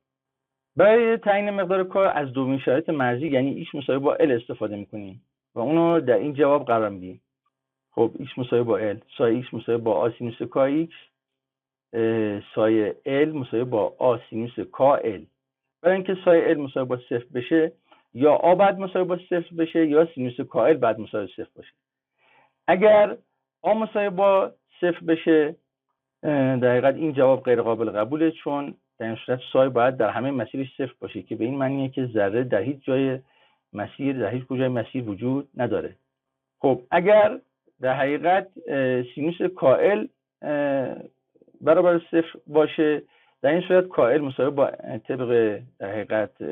برای تعیین مقدار کا از دومین شرایط مرزی یعنی x مساوی با l استفاده میکنیم و اونو در این جواب قرار میدیم. خب x مساوی با l سایه x مساوی با a سینوس کا x سایه l مساوی با a سینوس کا l. برای اینکه سایه l مساوی با 0 بشه یا a بعد مساوی با 0 بشه یا سینوس کا l بعد مساوی 0 باشه. اگر a مساوی با 0 بشه در حقیقت این جواب غیر قابل قبوله، چون در این صورت سایه باید در همه مسیرش 0 باشه که به این معنیه که ذره در هیچ جای مسیر در هیچ کجای مسیر وجود نداره. خب اگر در حقیقت سینوس کا l برابر 0 باشه در این صورت کا l مساوی با طبق در حقیقت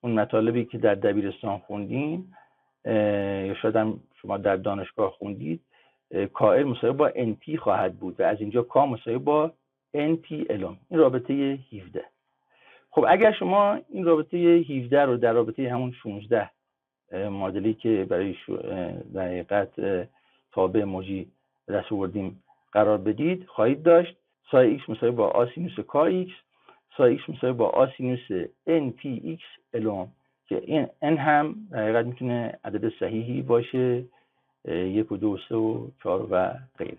اون مطالبی که در دبیرستان خوندیم یا شاید هم شما در دانشگاه خوندید کا l مساوی با NP خواهد بود و از اینجا کا مساوی با NP الون. این رابطه 17. خب اگر شما این رابطه 17 رو در رابطه همون 16 معادلی که برای در حقیقت تابع موجی دست آوردیم قرار بدید خواهید داشت سایه x مساوی با a سینوس کا x سایه x مساوی با a سینوس npx الون که این n هم در حقیقت میتونه عدد صحیحی باشه 1 و 2 و 3 و 4 و غیره.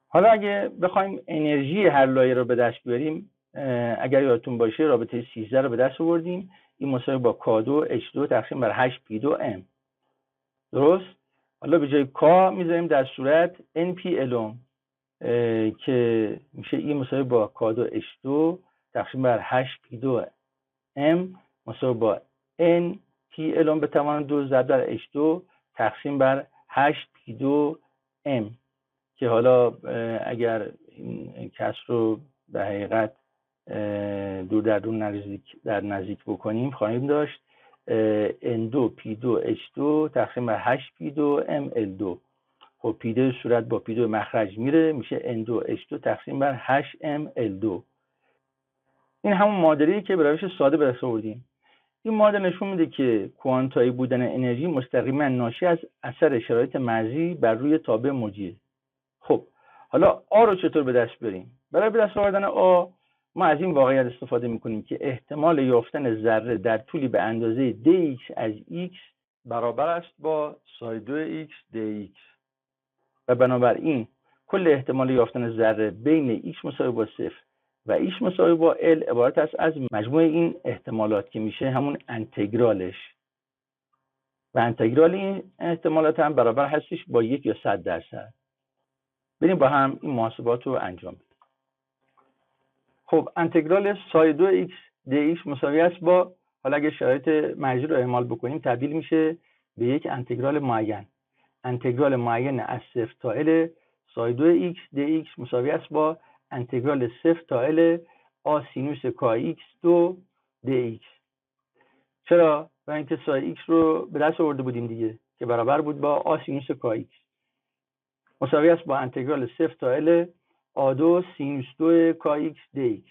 حالا اگه بخوایم انرژی هر لایه رو به دست بیاریم اگر یادتون باشه رابطه 13 رو به دست آوردیم، این مساوی با k2 h2 تقسیم بر 8p2m. درست؟ حالا به جای k میذاریم در صورت np الون که میشه این مساوی با k2 h2 تقسیم بر 8p2m مساوی با np الون به توان 2 ضرب در h2 تقسیم بر 8p2m که حالا اگر این کسر رو به حقیقت دور در دور نزدیک بکنیم خواهیم داشت n2 p2 h2 تقسیم بر 8p2 ml2. خب پیده صورت با پیده مخرج میره، میشه N2H2 تقسیم بر HML2. این همون معادله‌ای که به روش ساده به دست آوردیم. این معادله نشون میده که کوانتایی بودن انرژی مستقیما ناشی از اثر شرایط مرزی بر روی تابع موجیه. خب حالا آ رو چطور به دست بریم؟ برای به دست آوردن آ ما از این واقعیت استفاده میکنیم که احتمال یافتن ذره در طولی به اندازه dx از x برابر است با سای 2x dx و بنابراین کل احتمال یافتن ذره بین x مساوی با 0 و x مساوی با l عبارت است از مجموع این احتمالات که میشه همون انتگرالش و انتگرال این احتمالات هم برابر هستش با 1 یا 100%. بریم با هم این محاسبات رو انجام بدیم. خب انتگرال سای 2x dx مساوی است با، حالا اگه شرایط مرزی رو اعمال بکنیم تبدیل میشه به یک انتگرال معین. انتگرال معین از 0 تا l سای 2x dx مساوی است با انتگرال 0 تا l آ سینوس کای x 2 dx. چرا؟ برای اینکه سای x رو به دست آورده بودیم دیگه که برابر بود با آ سینوس کای x مساوی است با انتگرال 0 تا l آ2 سینوس 2 کای x dx.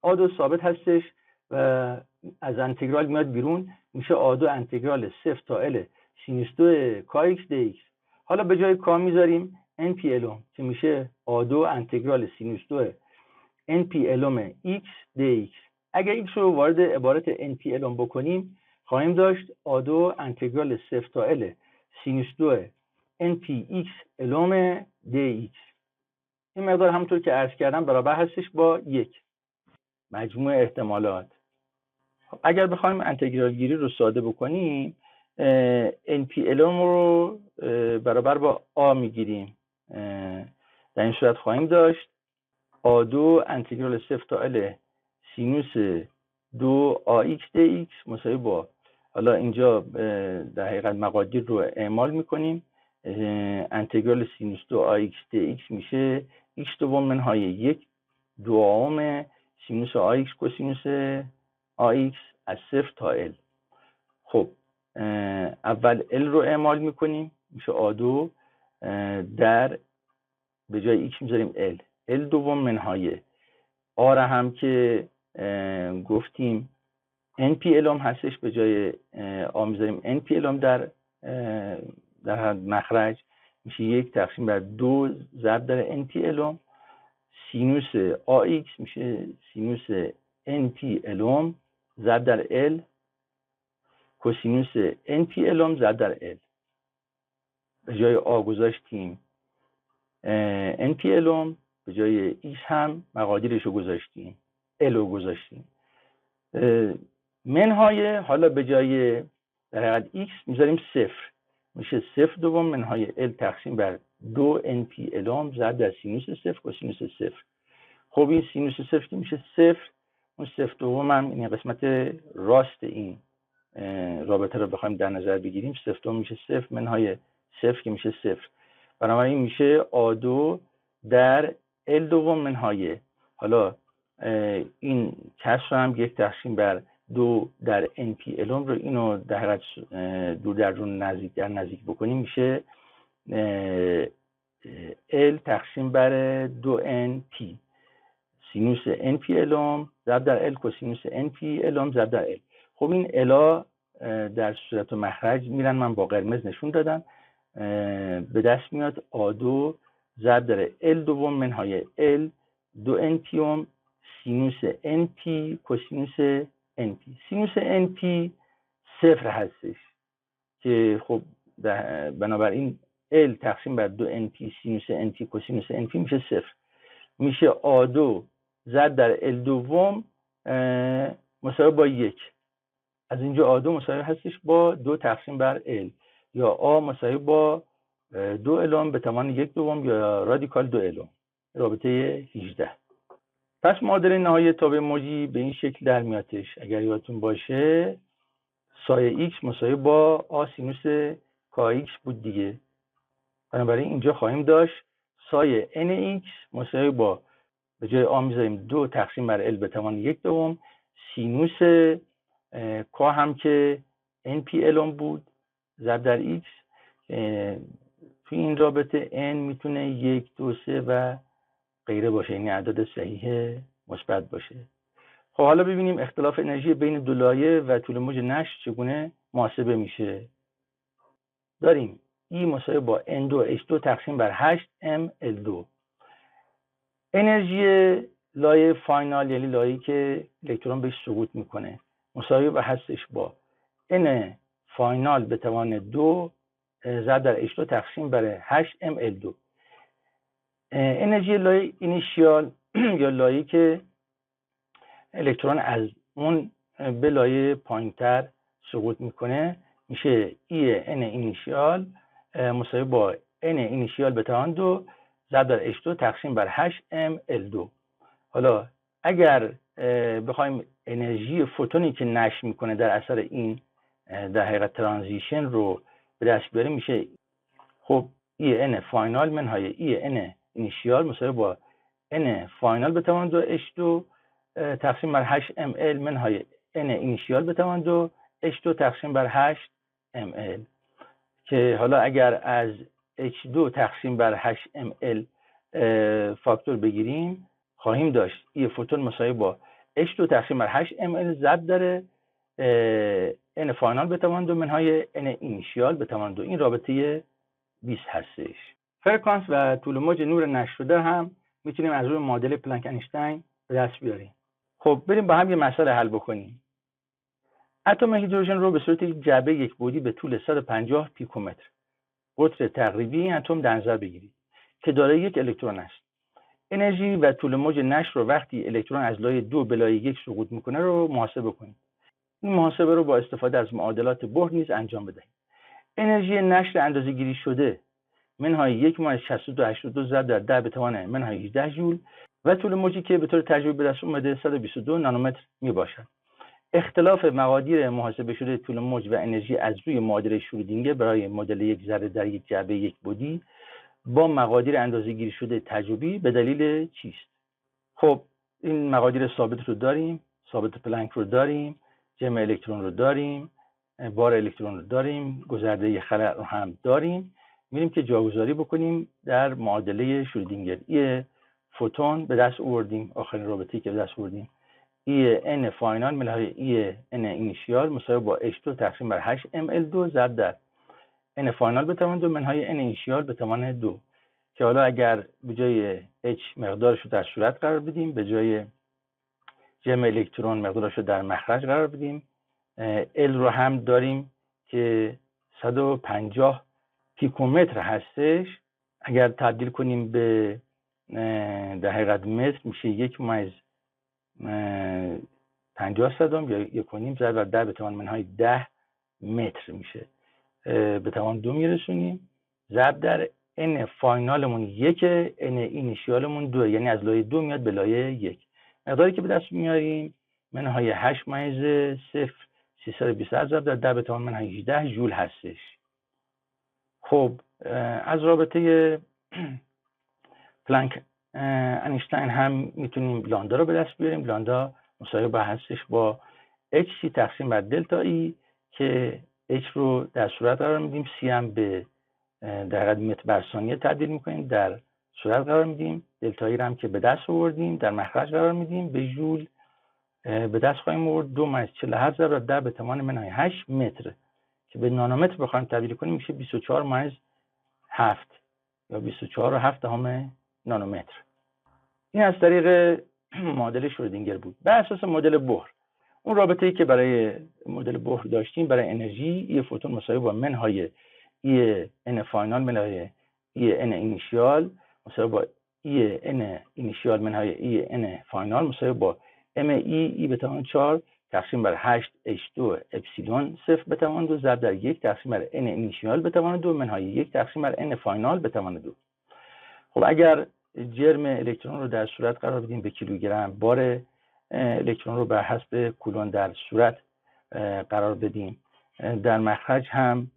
آ2 ثابت هستش و از انتگرال میاد بیرون، میشه آ2 انتگرال 0 تا l سینوس 2 کای x dx. حالا به جای کا میذاریم n پی الوم که میشه آ2 انتگرال سینوس 2 n پی الوم x dx. اگه x رو وارد عبارت n پی الوم بکنیم خواهیم داشت آ2 انتگرال 0 تا l سینوس 2 n پی x الوم dx. این مقدار همونطور که عرض کردم برابر هستش با 1 مجموع احتمالات. اگر بخوایم انتگرال گیری رو ساده بکنیم n پی الوم رو برابر با آ میگیریم. در این صورت خواهیم داشت آ2 انتگرال 0 تا l سینوس 2 آx dx مساوی با، حالا اینجا در حقیقت مقادیر رو اعمال میکنیم، انتگرال سینوس 2 آx dx میشه x دوم منهای 1 دوم سینوس آx کوسینوس آx از 0 تا l. خب اول l رو اعمال میکنیم میشه آ2 در به جای x میذاریم l دوم منهای آ را هم که گفتیم n پی الوم هستش، به جای آ میذاریم n پی الوم در مخرج میشه 1 تقسیم بر 2 ضرب در n پی الوم سینوس آx میشه سینوس n پی الوم ضرب در l کوسینوس n پی الوم ضرب در l. به جای آ گذاشتیم n پی الوم، به جای x هم مقادیرش رو گذاشتیم l رو گذاشتیم منهای، حالا به جای در حقیقت x میذاریم 0 میشه 0 دوم منهای l تقسیم بر 2 n پی الوم ضرب در سینوس 0 کوسینوس 0. خب این سینوس 0 که میشه 0، اون 0 دوم هم این قسمت راست این رابطه رو بخوایم در نظر بگیریم 0 دوم میشه 0 منهای 0 که میشه 0. بنابراین میشه آ2 در l دوم منهای، حالا این کسر رو هم 1 تقسیم بر 2 در n پی الوم رو اینو در حقیقت دو در رو نزدیک بکنیم میشه l تقسیم بر 2 n پی سینوس n پی الوم ضرب در l کوسینوس n پی الوم ضرب در l. خب این الا در صورت و مخرج میرن، من با قرمز نشون دادم، به دست میاد آ2 ضرب در l دوم منهای l 2 n پیوم سینوس n پی کوسینوس n پی. سینوس n پی 0 هستش که خب بنابراین l تقسیم بر 2 n پی سینوس n پی کوسینوس n پی میشه 0. میشه آ2 ضرب در l دوم مساوی با 1. از اینجا آ2 مساوی هستش با 2 تقسیم بر l یا آ مساوی با 2 الوم به توان 1 دوم یا رادیکال 2 الوم، رابطه 18. پس معادله نهایی تابع موجی به این شکل در میادش. اگر یادتون باشه سایه x مساوی با آ سینوس کای x بود دیگه. بنابراین اینجا خواهیم داشت سایه n x مساوی با، به جای آ میذاریم 2 تقسیم بر l به توان 1 دوم سینوس کا هم که n پی الوم بود ضرب در x توی این رابطه n میتونه 1 2 3 و غیره باشه، یعنی اعداد صحیح مثبت باشه. خب حالا ببینیم اختلاف انرژی بین دو لایه و طول موج نشر چگونه محاسبه میشه. داریم E مساوی با N2H2 تقسیم بر 8mL2. انرژی لایه فاینال یعنی لایه‌ای که الکترون بهش سقوط میکنه مساوی به هستش با N فاینال به توان 2 ضرب در H2 تقسیم بر 8mL2. انرژی لایه اینیشیال یا لایه‌ای که الکترون از اون به لایه پایینتر سقوط میکنه میشه E N اینیشیال مساوی با N اینیشیال به توان 2 ضرب در H2 تقسیم بر 8mL2. حالا اگر بخوایم انرژی فوتونی که نشر میکنه در اثر این در حقیقت ترانزیشن رو به دست بیاریم میشه خب E N فاینال منهای E N اینیشیال مساوی با N فاینال به توان 2 H2 تقسیم بر 8mL منهای N اینیشیال به توان 2 H2 تقسیم بر 8mL که حالا اگر از H2 تقسیم بر 8mL فاکتور بگیریم خواهیم داشت E فوتون مساوی با H2 تقسیم بر 8mL ضرب در N فاینال به توان 2 منهای N اینیشیال به توان 2. این رابطه 20 هستش. فرکانس و طول موج نور نشر شده هم میتونیم از روی معادله پلانک انیشتین به دست بیاریم. خب بریم با هم یه مسئله حل بکنیم. اتم هیدروژن رو به صورت یک جعبه یک بعدی به طول 150 پیکومتر قطر تقریبی این اتم در نظر بگیرید که دارای یک الکترون است. انرژی و طول موج نشر رو وقتی الکترون از لایه 2 به لایه 1 سقوط میکنه رو محاسبه کنید. این محاسبه رو با استفاده از معادلات بور نیز انجام بدهید. انرژی نشر اندازه‌گیری شده منهای 1 مایز 62 ضرب در 10 به توان منهای 18 جول و طول موجی که به طور تجربی به دست اومده 122 نانومتر می باشد. اختلاف مقادیر محاسبه شده طول موج و انرژی از روی معادله شرودینگر برای مدل یک ذره در یک جعبه یک بعدی با مقادیر اندازه‌گیری شده تجربی به دلیل چیست؟ خب این مقادیر ثابت رو داریم، ثابت پلانک رو داریم، جمع الکترون رو داریم، بار الکترون رو داریم، گذرده خلا رو هم داریم. میریم که جاگذاری بکنیم در معادله شرودینگر. ای فوتون به دست آوردیم، آخرین رابطه‌ای که به دست آوردیم ای ان فاینال منهای ای ان اینیشیال مساوی با H2 تقسیم بر 8mL2 ضرب در ان فاینال به توان 2 منهای ان اینیشیال به توان 2 که حالا اگر به جای H مقدارش رو در صورت قرار بدیم، به جای جمع الکترون مقدارش رو در مخرج قرار بدیم، L رو هم داریم که 150 پیکومتر هستش. اگر تبدیل کنیم به در حقیقت متر میشه 1 مایز 50 صدم یا 1.5 ضرب در 10 به توان منهای 10 متر میشه. به توان 2 میرسونیم ضرب در n فاینالمون 1 n اینیشیالمون 2 یعنی از لایه 2 میاد به لایه 1. مقداری که به دست میاریم منهای 8 مایز 0 320 ضرب در 10 به توان منهای 18 جول هستش. خب از رابطه پلانک انیشتین هم میتونیم لامدا رو به دست بیاریم. لامدا مساوی با هستش با hc تقسیم بر دلتا ای که h رو در صورت قرار میدیم، c هم به در حد متر بر ثانیه تبدیل میکنیم، در صورت قرار میدیم، دلتا ای رو هم که به دست آوردیم در مخرج قرار میدیم، به جول به دست خواهیم آورد 2 مایز 47 ضرب در 10 به توان منهای 8 متر که به نانومتر بخوایم تبدیل کنیم میشه 24 مایز 7 یا 24.7 نانومتر. این از طریق معادله شرودینگر بود. بر اساس مدل بور، اون رابطه‌ای که برای مدل بور داشتیم برای انرژی ای فوتون مساوی با منهای ای ان فاینال منهای ای ان اینیشیال مساوی با ای ان اینیشیال منهای ای ان فاینال مساوی با ام ای به توان 4 تقسیم بر 8 H2 اپسیلون 0 به توان 2 ضرب در 1 تقسیم بر n اینیشیال به توان 2 منهای 1 تقسیم بر n فاینال به توان 2. خب اگر جرم الکترون رو در صورت قرار بدیم به کیلوگرم، بار الکترون رو بر حسب کولون در صورت قرار بدیم، در مخرج هم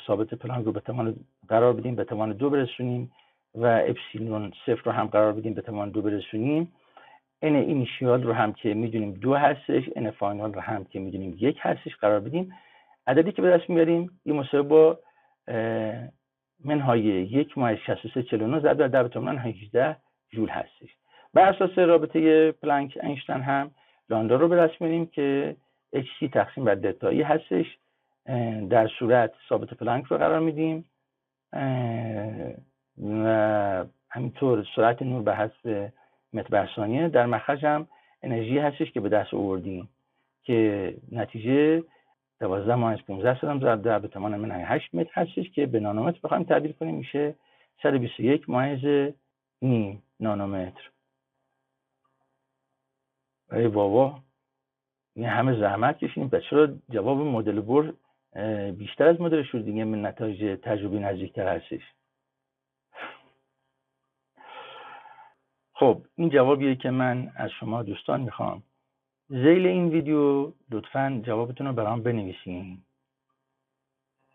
ثابت پلانک رو به توان قرار بدیم به توان 2 برسونیم و اپسیلون 0 رو هم قرار بدیم به توان 2 برسونیم، n اینیشیال رو هم که میدونیم 2 هستش، n فاینال رو هم که میدونیم 1 هستش قرار بدیم، عددی که به دست میاریم این مساوی با منهای 1-6349 ضرب در 10 به توان 18 جول هستش. بر اساس رابطه پلانک اینشتین هم لامدا رو به دست میاریم که hc تقسیم بر دلتایی هستش. در صورت ثابت پلانک رو قرار میدیم و همینطور سرعت نور به حسب متر بر ثانیه. در مخرج هم انرژی هستش که به دست آوردیم که نتیجه 12-15 سلام ضرب در به توان منهای 8 متر هستش که به نانومتر بخوایم تبدیل کنیم میشه 121-0.5 نانومتر. ای بابا این همه زحمت کشیدیم، پس چرا جواب مدل بور بیشتر از مدل شرودینگر به نتایج تجربی نزدیکتر هستش؟ خب این جوابیه که من از شما دوستان میخوام ذیل این ویدیو لطفاً جوابتون رو برام بنویسین.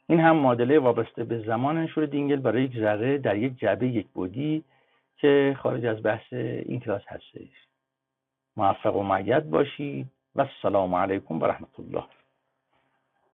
این هم معادله وابسته به زمان شرودینگر برای یک ذره در یک جعبه یکبعدی که خارج از بحث این کلاس هستش. موفق و مؤید باشید و السلام علیکم و رحمت الله.